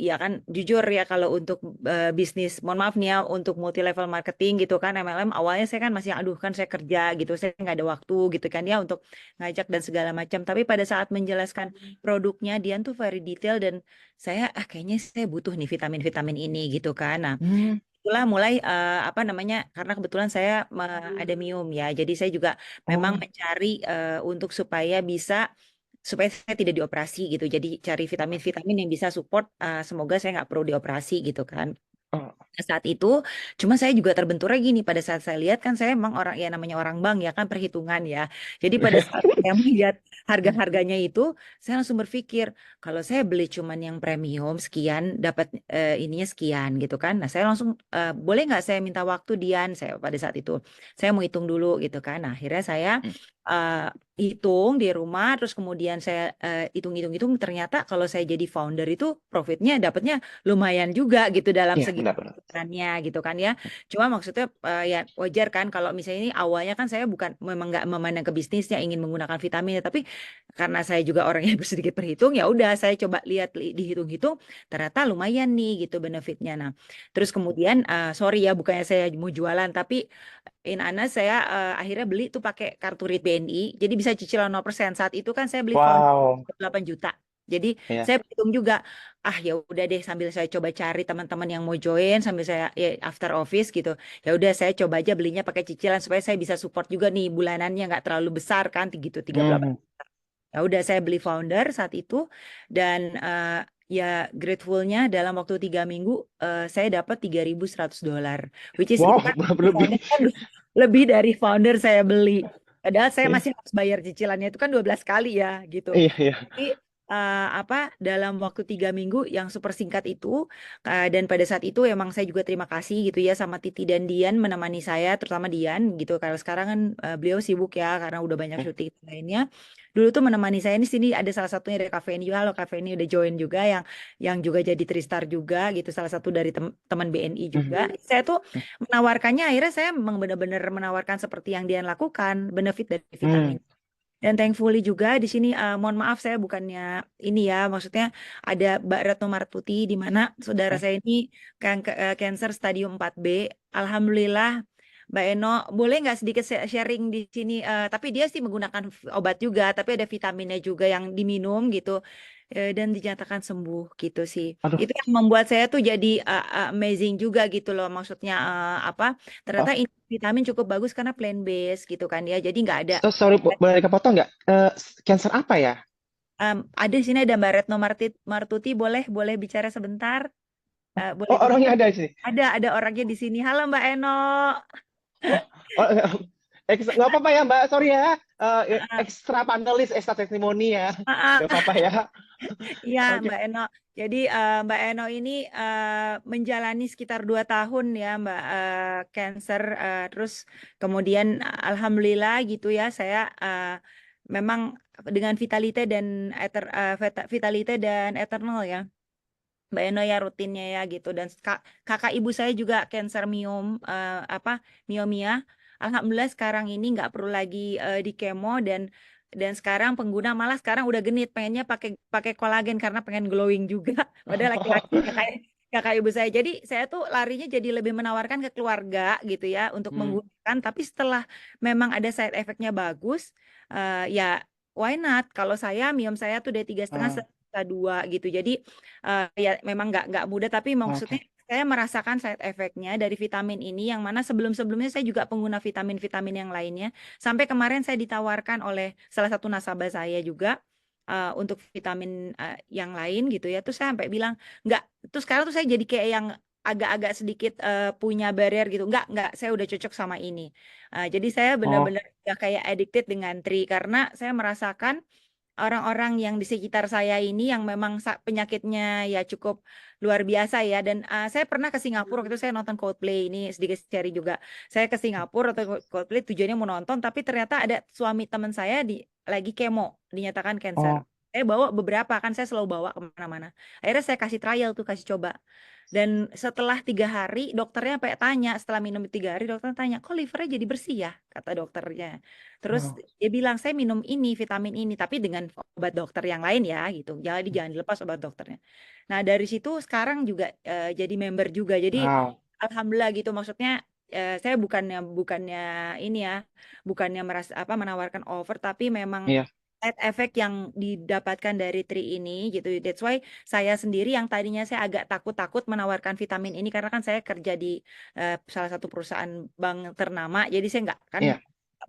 ya kan jujur ya kalau untuk bisnis, mohon maaf nih ya untuk multi level marketing gitu kan MLM awalnya saya kan masih aduh kan saya kerja gitu, saya nggak ada waktu gitu kan ya untuk ngajak dan segala macam. Tapi pada saat menjelaskan produknya Dian tuh very detail dan saya kayaknya saya butuh nih vitamin-vitamin ini gitu kan. Nah, Hmm. itulah mulai apa namanya karena kebetulan saya ada miom ya jadi saya juga memang Oh. mencari untuk supaya saya tidak dioperasi gitu jadi cari vitamin-vitamin yang bisa support semoga saya nggak perlu dioperasi gitu kan. Oh. Saat itu, cuma saya juga terbentur lagi nih pada saat saya lihat kan saya emang orang ya namanya orang bank ya kan perhitungan ya. Jadi pada saat saya melihat harga-harganya itu, saya langsung berpikir kalau saya beli cuman yang premium sekian dapat ininya sekian gitu kan. Nah saya langsung boleh nggak saya minta waktu Dian? Saya pada saat itu saya mau hitung dulu gitu kan. Nah akhirnya saya eh, hitung di rumah, terus kemudian saya hitung-hitung ternyata kalau saya jadi founder itu profitnya dapatnya lumayan juga gitu dalam Iya, segi benar-benar. perannya gitu kan ya. Cuma maksudnya ya wajar kan kalau misalnya ini awalnya kan saya bukan memang nggak memandang ke bisnisnya ingin menggunakan vitamin tapi karena saya juga orang yang sedikit berhitung ya udah saya coba lihat dihitung-hitung ternyata lumayan nih gitu benefitnya. Nah, terus kemudian sorry ya bukannya saya mau jualan tapi in Anas saya akhirnya beli tuh pakai kartu REIT BNI jadi bisa cicilan 0%. Saat itu kan saya beli founder Wow. 8 juta. Jadi Ya. saya hitung juga ya udah deh sambil saya coba cari teman-teman yang mau join sambil saya ya after office gitu ya udah saya coba aja belinya pakai cicilan supaya saya bisa support juga nih bulanannya nggak terlalu besar kan gitu 38 Hmm. ya udah saya beli founder saat itu dan ya gratefulnya dalam waktu 3 minggu saya dapat $3.100 which is itu Wow, kan founder berlebih. kan lebih dari founder saya beli padahal saya Ya. masih harus bayar cicilannya itu kan 12 kali ya gitu Iya, iya. tapi apa dalam waktu 3 minggu yang super singkat itu dan pada saat itu emang saya juga terima kasih gitu ya sama Titi dan Dian menemani saya terutama Dian gitu kalau sekarang kan beliau sibuk ya karena udah banyak Hmm. syuting lainnya dulu tuh menemani saya ini sini ada salah satunya dari Cafe juga halo Cafe ini udah join juga yang juga jadi Tristar juga gitu salah satu dari teman BNI Hmm. juga saya tuh menawarkannya akhirnya saya memang benar-benar menawarkan seperti yang Dian lakukan benefit dari Hmm. vitamin dan thankfully juga di sini mohon maaf saya bukannya ini ya maksudnya ada Mbak Retno Marsudi di mana saudara Eh. saya ini cancer stadium 4B. Alhamdulillah Mbak Eno boleh nggak sedikit sharing di sini tapi dia sih menggunakan obat juga tapi ada vitaminnya juga yang diminum gitu dan dinyatakan sembuh gitu sih. Aduh. Itu yang membuat saya tuh jadi amazing juga gitu loh maksudnya apa ternyata Oh, ini vitamin cukup bagus karena plant based gitu kan ya. Jadi nggak ada sorry, boleh dikepotong nggak? Cancer apa ya? Ada di sini ada Mbak Retno Martuti, boleh boleh bicara sebentar? Boleh Oh, diminta? orangnya ada di sini. Ada orangnya di sini. Halo Mbak Eno. Oh, oh, Nggak apa-apa ya Mbak, sorry ya. Ah, Ekstra panelis, ekstra testimoni ya. ah, Nggak ah. apa-apa ya. Iya, Oke. Mbak Eno. Jadi Mbak Eno ini menjalani sekitar 2 tahun ya, Mbak, cancer. Terus kemudian alhamdulillah gitu ya, saya memang dengan vitalite dan eternal ya. Mbak Eno ya rutinnya ya gitu dan kakak ibu saya juga cancer miomia. Alhamdulillah sekarang ini nggak perlu lagi di kemo dan sekarang pengguna malah sekarang udah genit pengennya pakai pakai kolagen karena pengen glowing juga. Padahal laki-laki kakak kakak ibu saya. Jadi saya tuh larinya jadi lebih menawarkan ke keluarga gitu ya untuk Hmm. menggunakan. Tapi setelah memang ada side effect-nya bagus, ya why not? Kalau saya miom saya tuh dari 3,5 Ah, ke 2 gitu. Jadi ya memang nggak mudah tapi maksudnya oke. saya merasakan side effect-nya dari vitamin ini yang mana sebelum-sebelumnya saya juga pengguna vitamin-vitamin yang lainnya sampai kemarin saya ditawarkan oleh salah satu nasabah saya juga untuk vitamin yang lain gitu ya terus saya sampai bilang nggak terus sekarang tuh saya jadi kayak yang agak-agak sedikit punya barrier gitu nggak saya udah cocok sama ini. Jadi saya Oh, benar-benar ya kayak addicted dengan Tri karena saya merasakan orang-orang yang di sekitar saya ini yang memang penyakitnya ya cukup luar biasa ya dan saya pernah ke Singapura waktu itu saya nonton Coldplay ini sedikit sharing juga saya ke Singapura atau Coldplay tujuannya mau nonton tapi ternyata ada suami teman saya lagi kemo dinyatakan cancer oh, saya bawa beberapa kan saya selalu bawa kemana-mana akhirnya saya kasih trial tuh kasih coba dan setelah 3 hari dokternya sampai tanya setelah minum 3 hari dokternya tanya kok livernya jadi bersih ya kata dokternya. Terus oh, dia bilang saya minum ini vitamin ini tapi dengan obat dokter yang lain ya gitu. Jadi jangan dilepas obat dokternya. Nah dari situ sekarang juga jadi member juga. Jadi wow. alhamdulillah gitu maksudnya saya bukannya bukannya ini ya bukannya merasa apa menawarkan over tapi memang Iya, side effect yang didapatkan dari Tri ini gitu. That's why saya sendiri yang tadinya saya agak takut-takut menawarkan vitamin ini karena kan saya kerja di salah satu perusahaan bank ternama. Jadi saya nggak kan iya,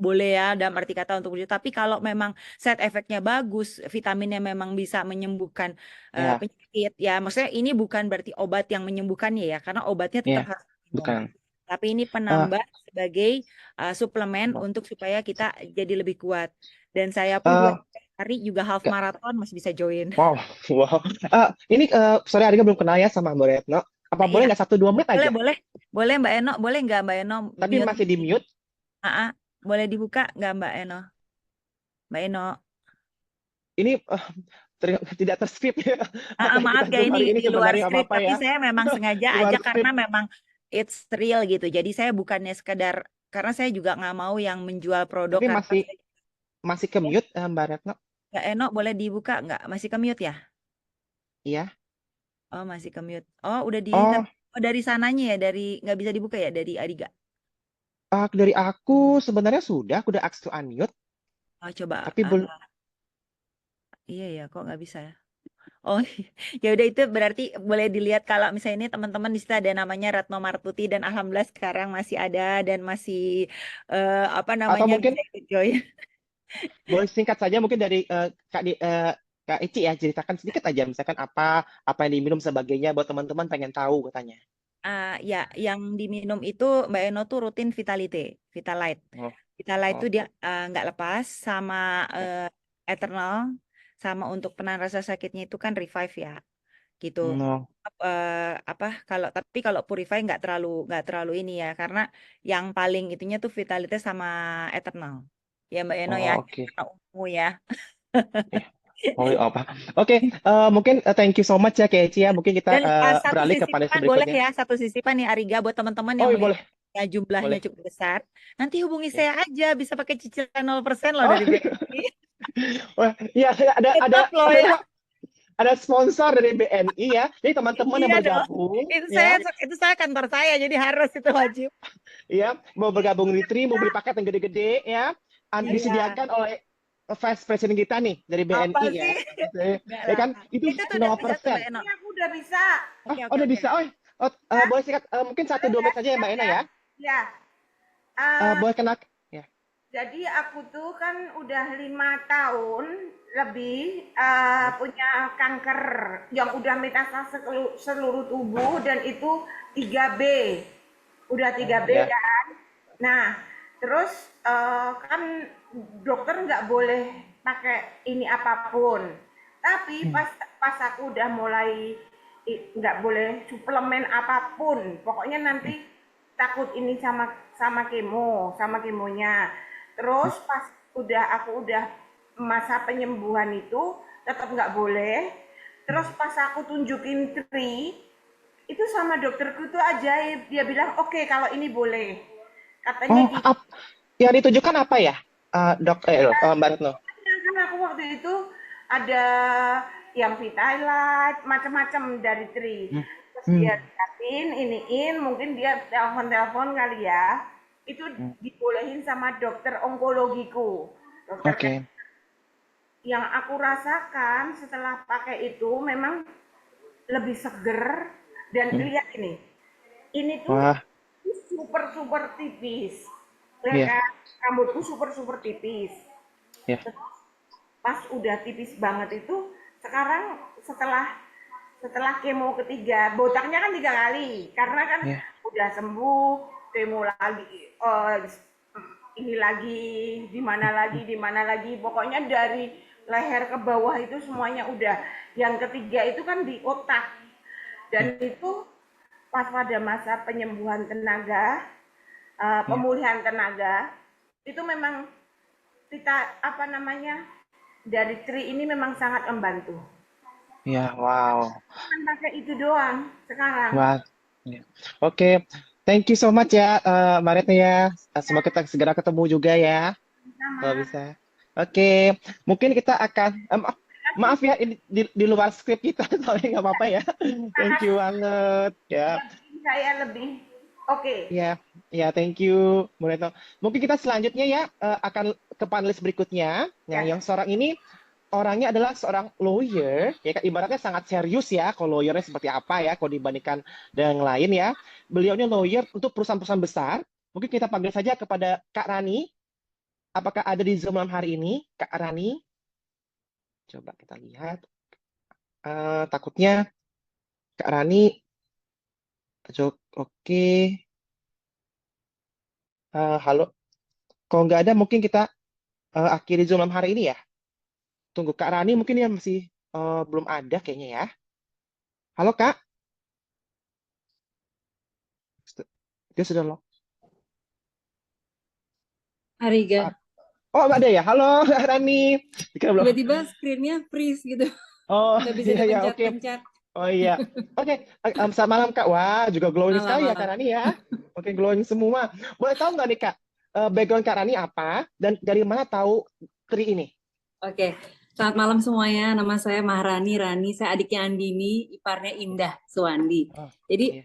boleh ya dalam arti kata untuk wujud. Tapi kalau memang side effect-nya bagus, vitaminnya memang bisa menyembuhkan iya, penyakit. Ya, maksudnya ini bukan berarti obat yang menyembuhkannya ya, karena obatnya iya. tetap harus minum. Bukan. Tapi ini Eh, penambah sebagai suplemen untuk supaya kita jadi lebih kuat. Dan saya pun dua eh, hari juga half marathon masih bisa join. wow, wow. Ini sorry Arga belum kenal ya sama Mbak Retno. Apa boleh Iya, nggak 1-2 menit boleh, aja? boleh. Boleh Mbak Eno, boleh nggak Mbak Eno Tapi mute? masih di mute. Ah, ah. Boleh dibuka nggak Mbak Eno? Mbak Eno. Ini tidak terskrip ya. Apa yang Maaf kita ya Zoom ini hari ini di luar sebenarnya nggak skrip, apa-apa tapi ya. saya memang sengaja Di luar aja karena skrip. memang it's real gitu. Jadi saya bukannya sekedar karena saya juga nggak mau yang menjual produk Tapi karena masih saya masih ke mute Mbak Retno. nggak enak boleh dibuka nggak? Masih ke mute ya? Iya. Oh masih ke mute. Oh udah di Oh, oh, dari sananya ya dari nggak bisa dibuka ya dari Ariga. dari aku sebenarnya sudah, aku udah akses to unmute, Oh coba tapi belum. iya ya kok nggak bisa ya? Oh, ya udah itu berarti boleh dilihat kalau misalnya ini teman-teman di situ ada namanya Retno Martuti dan alhamdulillah sekarang masih ada dan masih apa Atau namanya mungkin bisa ikut join. boleh singkat saja mungkin dari Kak Eci ya, ceritakan sedikit aja misalkan apa yang diminum sebagainya buat teman-teman pengen tahu katanya. Ya, yang diminum itu Mbak Eno tuh rutin Vitalite, Vitalite. Oh, Vitalite itu oh, dia nggak lepas sama ya. Eternal, sama untuk penahan rasa sakitnya itu kan Revive ya, gitu. No. Apa kalau Purify nggak terlalu ini ya, karena yang paling itunya tuh Vitalite sama Eternal. Ya Mbak Eno ya, Oh, oke. karena ungu ya. Ya. Oh, iya, apa? Oke, mungkin thank you so much ya Kak Eci ya. Mungkin kita Dan satu beralih ke panel sisipan boleh berikutnya. ya, satu sisipan nih Ariga buat teman-teman Oh, yang iya melihat boleh, ya, jumlahnya boleh. cukup besar. Nanti hubungi Ya. saya aja, bisa pakai cicilan 0% loh Oh, dari BNI. wah, iya ada Tetap loh ya. apa? Ada sponsor dari BNI ya. Jadi teman-teman yang Iya dong. bergabung Itu saya ya, itu saya kantor saya jadi harus itu wajib. ya mau bergabung di TRI, mau beli paket yang gede-gede ya, Iya. disediakan oleh Vice President kita nih dari Apa BNI ya. sih? Gitu. Enggak Ya lah. kan itu Itu tuh udah nol bisa tuh Mbak persen. Eno. Ini aku udah bisa. Ah, Oke oh, oke udah oke. bisa. Oh, boleh singkat mungkin satu Boleh dua ya, menit saja ya siap Mbak Ena ya? ya. Ya. Eh, Boleh kena ya. jadi aku tuh kan udah 5 tahun lebih punya kanker yang udah metastase seluruh tubuh dan itu 3B. Udah 3B Ya. kan? Nah, Terus kan dokter nggak boleh pakai ini apapun. Tapi pas aku udah mulai nggak boleh suplemen apapun. Pokoknya nanti takut ini sama kemonya. Terus pas aku udah masa penyembuhan itu tetap nggak boleh. Terus pas aku tunjukin Tri, itu sama dokterku tuh ajaib. Dia bilang, oke, kalau ini boleh. Katanya Oh, gitu. yang ditujukan apa ya, Mbak Retno? Kan aku waktu itu ada yang Vitalight, macam-macam dari Tri. Hmm. Terus dia Hmm. liatin, iniin, mungkin dia telepon-telepon kali ya. Itu Hmm. dibolehin sama dokter onkologiku. Dokter Oke. yang aku rasakan setelah pakai itu memang lebih seger dan Hmm. lihat ini tuh Wah, super super tipis, ya iya, kan? Rambutku super super tipis. iya, Terus pas udah tipis banget itu sekarang setelah kemo ketiga, botaknya kan 3 kali karena kan iya. udah sembuh, kemo lagi, ini lagi, di mana lagi, pokoknya dari leher ke bawah itu semuanya udah. Yang ketiga itu kan di otak, Iya, dan itu pas pada masa penyembuhan tenaga, iya, pemulihan tenaga, itu memang kita apa namanya, dari Tri ini memang sangat membantu. iya. Wow. Kan pakai itu doang sekarang. Wah. Iya. Oke, thank you so much ya, Mbak Retno ya. Semoga kita segera ketemu juga ya, kalau Sama. bisa. Oke, mungkin kita akan, maaf ya, ini di luar skrip kita, soalnya nggak apa-apa ya. Thank you banget ya. Yang bikin saya lebih oke. Ya, ya, thank you, Bu Retno. Mungkin kita selanjutnya ya, akan ke panelis berikutnya. Nah, Ya. yang seorang ini orangnya adalah seorang lawyer, ya kan, ibaratnya sangat serius ya. Kalau lawyernya seperti apa ya, kalau dibandingkan dengan yang lain ya. Beliau ini lawyer untuk perusahaan-perusahaan besar. Mungkin kita panggil saja kepada Kak Rani. Apakah ada di Zoom malam hari ini, Kak Rani? Coba kita lihat. Takutnya Kak Rani, oke. Halo. Kalau nggak ada, mungkin kita akhiri Zoom malam hari ini ya. Tunggu Kak Rani, mungkin dia masih belum ada kayaknya ya. Halo Kak, dia sudah lock. Ariga, Oh, ada ya. Halo, Kak Rani. Dikira belum. tiba-tiba screen-nya freeze gitu, Oh, nggak bisa iya, iya, oke. dipencet-pencet. Oh, iya. Oke, selamat malam, Kak. Wah, juga glowing sekali ya, Kak Malam-malam. Rani ya. Oke, glowing semua. Boleh tahu nggak nih, Kak, background Kak Rani apa? Dan dari mana tahu Tri ini? Oke, selamat malam semuanya. Nama saya Maharani Rani. Saya adiknya Andini, iparnya Indah Suwandi. Oh, Jadi iya.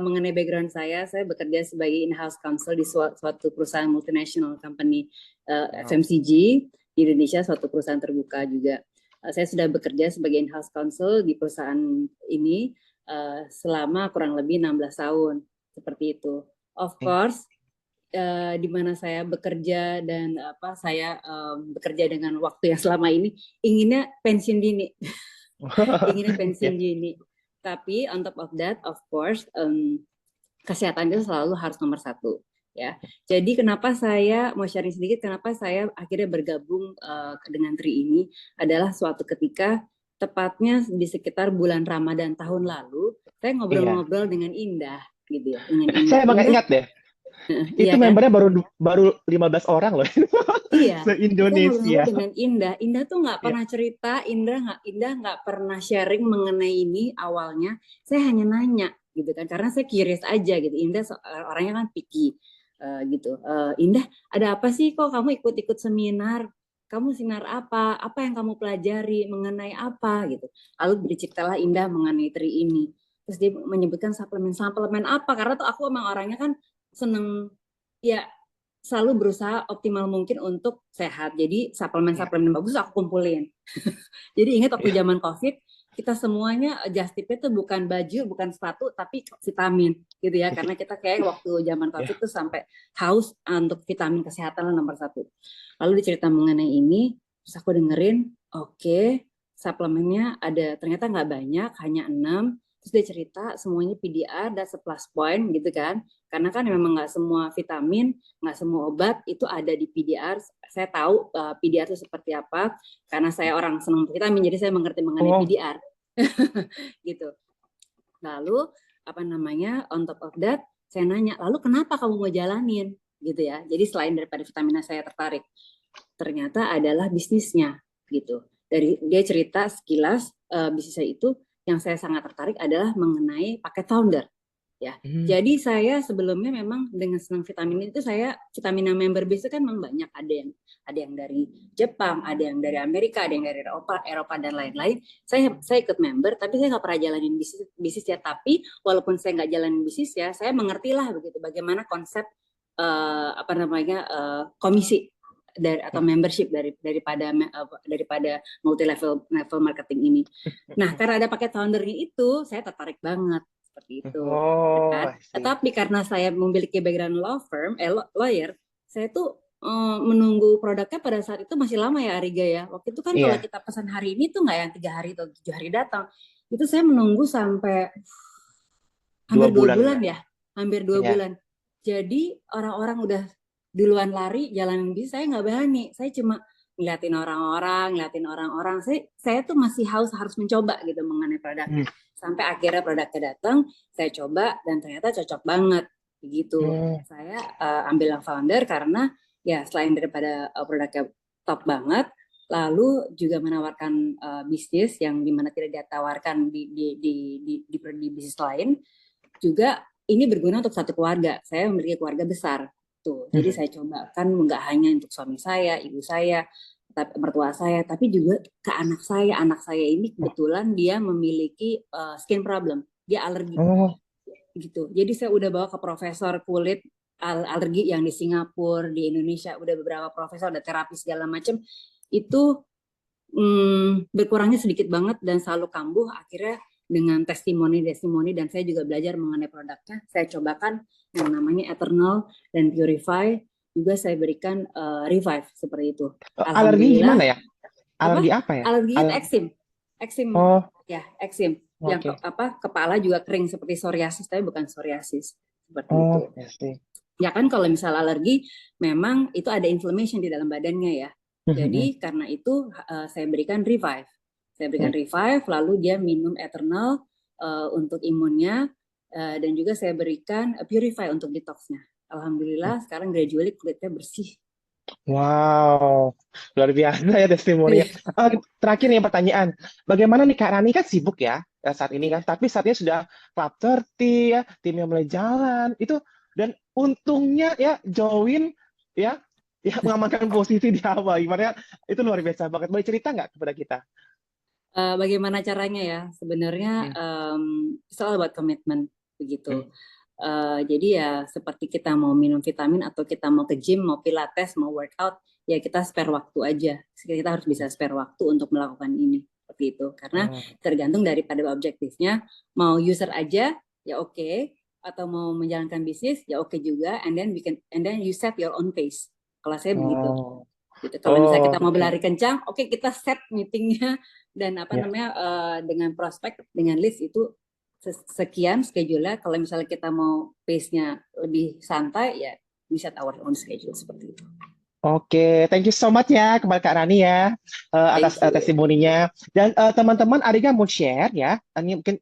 mengenai background saya bekerja sebagai in-house counsel di suatu perusahaan multinational company Wow. FMCG di Indonesia, suatu perusahaan terbuka juga. Saya sudah bekerja sebagai in-house counsel di perusahaan ini selama kurang lebih 16 tahun, seperti itu. Of course, di mana saya bekerja dan saya bekerja dengan waktu yang selama ini inginnya pensiun dini. Inginnya pensiun dini. Tapi on top of that, of course, kesehatan itu selalu harus nomor satu. Ya, jadi kenapa saya mau sharing sedikit, kenapa saya akhirnya bergabung dengan Tri ini adalah suatu ketika tepatnya di sekitar bulan Ramadan tahun lalu, saya ngobrol-ngobrol dengan Indah, gitu ya, dengan Indah. Saya emang ingat deh. Iya Itu kan? membernya baru 15 orang loh. Iya, Se-Indonesia. kita ngobrol dengan Indah. Indah tuh nggak pernah cerita, Indah nggak pernah sharing mengenai ini awalnya. Saya hanya nanya gitu kan, karena saya curious aja gitu. Indah orangnya kan picky gitu. Indah, ada apa sih kok kamu ikut-ikut seminar? Kamu seminar apa? Apa yang kamu pelajari mengenai apa gitu? Lalu berceritalah Indah mengenai Tri ini. Terus dia menyebutkan suplemen apa? Karena tuh aku emang orangnya kan seneng ya selalu berusaha optimal mungkin untuk sehat. Jadi suplemen-suplemen bagus aku kumpulin. Jadi ingat waktu zaman COVID, kita semuanya just tip itu bukan baju, bukan sepatu, tapi vitamin gitu ya. Karena kita kayak waktu zaman COVID tuh sampai haus untuk vitamin kesehatan nomor satu. Lalu dicerita mengenai ini, terus aku dengerin, oke, suplemennya ada ternyata nggak banyak, hanya 6. Terus dia cerita semuanya PDR, that's a plus point gitu kan. Karena kan memang nggak semua vitamin, nggak semua obat itu ada di PDR. Saya tahu PDR itu seperti apa, karena saya orang senang vitamin, jadi saya mengerti mengenai Oh, PDR. Gitu. Lalu apa namanya, on top of that, saya nanya, lalu kenapa kamu mau jalanin? Gitu ya. Jadi selain daripada vitaminnya saya tertarik, ternyata adalah bisnisnya gitu. Dari dia cerita sekilas bisnisnya itu yang saya sangat tertarik adalah mengenai paket founder ya. Jadi saya sebelumnya memang dengan senang vitamin itu, saya vitamin member base itu kan memang banyak, ada yang dari Jepang, ada yang dari Amerika, ada yang dari Eropa dan lain-lain. Saya ikut member, tapi saya nggak pernah jalanin bisnis ya. Tapi walaupun saya nggak jalanin bisnis ya, saya mengerti lah begitu bagaimana konsep apa namanya komisi dari atau membership daripada multi level marketing ini. Nah, karena ada paket foundernya itu, saya tertarik banget seperti itu. Kan? I see. Tetapi karena saya memiliki background law firm, lawyer, saya tuh menunggu produknya pada saat itu masih lama ya, Ariga ya. Waktu itu kan kalau Iya, kita pesan hari ini tuh nggak yang 3 hari atau 7 hari datang. Itu saya menunggu sampai 2 hampir 2 bulan bulan ya. ya, hampir 2 Iya. bulan. Jadi orang-orang udah duluan lari jalanin bisnis, saya nggak berani. Saya cuma ngeliatin orang-orang. Saya tuh masih harus mencoba gitu mengenai produknya. Sampai akhirnya produknya datang, saya coba dan ternyata cocok banget begitu. Saya ambil yang founder karena ya selain daripada produknya top banget, lalu juga menawarkan bisnis yang dimana tidak ditawarkan di bisnis lain. Juga ini berguna untuk satu keluarga. Saya memiliki keluarga besar tuh. Jadi saya coba kan nggak hanya untuk suami saya, ibu saya, mertua saya, tapi juga ke anak saya. Anak saya ini kebetulan dia memiliki skin problem, dia alergi. Gitu. Jadi saya udah bawa ke profesor kulit alergi yang di Singapura, di Indonesia, udah beberapa profesor, ada terapi segala macam. Itu berkurangnya sedikit banget dan selalu kambuh. Akhirnya dengan testimoni dan saya juga belajar mengenai produknya, saya cobakan yang namanya Eternal dan Purify, juga saya berikan Revive seperti itu. Alergi gimana ya? Alergi apa ya? Alergi eksim. Oh, Ya, eksim. Yang kepala juga kering seperti psoriasis, tapi bukan psoriasis seperti itu. Ya kan kalau misal alergi memang itu ada inflammation di dalam badannya ya. Jadi karena itu saya berikan Revive. Saya berikan Revive, lalu dia minum Eternal untuk imunnya, dan juga saya berikan Purify untuk detoxnya. Alhamdulillah sekarang gradually kulitnya bersih. Wow, luar biasa ya testimoninya. Terakhir nih pertanyaan, bagaimana nih Kak Rani kan sibuk ya saat ini kan, tapi saatnya sudah Club 30 ya, timnya mulai jalan itu, dan untungnya ya join ya mengamankan posisi di awal. Gimana, itu luar biasa banget. Boleh cerita nggak kepada kita? Bagaimana caranya ya? Sebenarnya it's all about commitment begitu. Jadi ya seperti kita mau minum vitamin atau kita mau ke gym, mau pilates, mau workout, ya kita spare waktu aja. Kita harus bisa spare waktu untuk melakukan ini seperti itu. Karena tergantung daripada objektifnya. Mau user aja ya oke, atau mau menjalankan bisnis ya oke juga. And then you set your own pace. Kalau saya begitu. Gitu. Kalau misalnya kita mau berlari kencang, oke kita set meetingnya dan dengan prospek, dengan list itu sekian schedule-nya. Kalau misalnya kita mau pace-nya lebih santai, ya bisa our own schedule seperti itu. Oke, thank you so much ya kepada Kak Rani ya atas testimoninya. Dan teman-teman, Ariga mau share ya, ini mungkin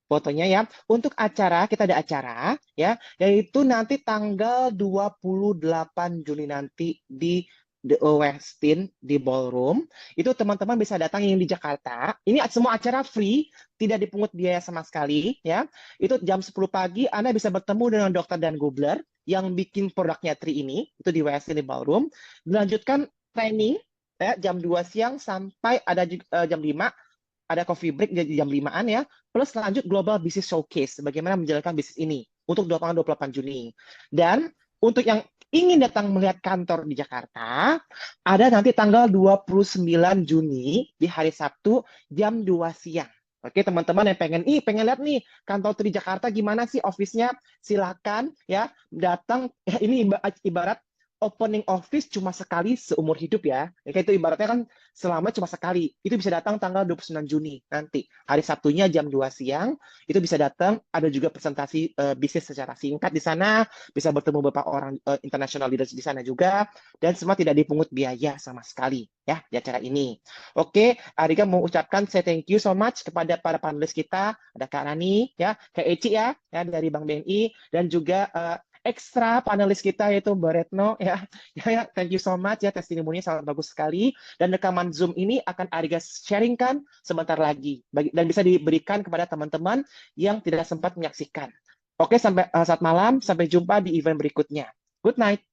fotonya ya. Untuk acara, kita ada acara ya, yaitu nanti tanggal 28 Juni nanti di The Westin di Ballroom. Itu teman-teman bisa datang yang di Jakarta. Ini semua acara free, tidak dipungut biaya sama sekali ya. Itu jam 10 pagi Anda bisa bertemu dengan dokter dan Gubler yang bikin produknya Tri ini, itu di Westin di Ballroom. Dilanjutkan training ya, jam 2 siang sampai ada jam 5 ada coffee break di jam 5-an ya, plus lanjut Global Business Showcase, bagaimana menjalankan bisnis ini untuk 28 Juni. Dan untuk yang ingin datang melihat kantor di Jakarta, ada nanti tanggal 29 Juni di hari Sabtu jam 2 siang. Oke, teman-teman yang pengen lihat nih kantor Tri Jakarta gimana sih office-nya, silakan ya datang. Ini ibarat opening office cuma sekali seumur hidup ya. Ya kayak itu ibaratnya kan selama cuma sekali. Itu bisa datang tanggal 29 Juni nanti. Hari Sabtunya jam 2 siang, itu bisa datang. Ada juga presentasi bisnis secara singkat di sana, bisa bertemu beberapa orang international leaders di sana juga, dan semua tidak dipungut biaya sama sekali ya di acara ini. Oke, Arika mau ucapkan say thank you so much kepada para panelis kita. Ada Kak Rani, ya, Kak Eci ya dari Bank BNI, dan juga ekstra panelis kita yaitu Mbak Retno ya. Ya, thank you so much ya, testimoninya sangat bagus sekali, dan rekaman Zoom ini akan Ariga sharingkan sebentar lagi dan bisa diberikan kepada teman-teman yang tidak sempat menyaksikan. Oke, sampai saat malam, sampai jumpa di event berikutnya. Good night.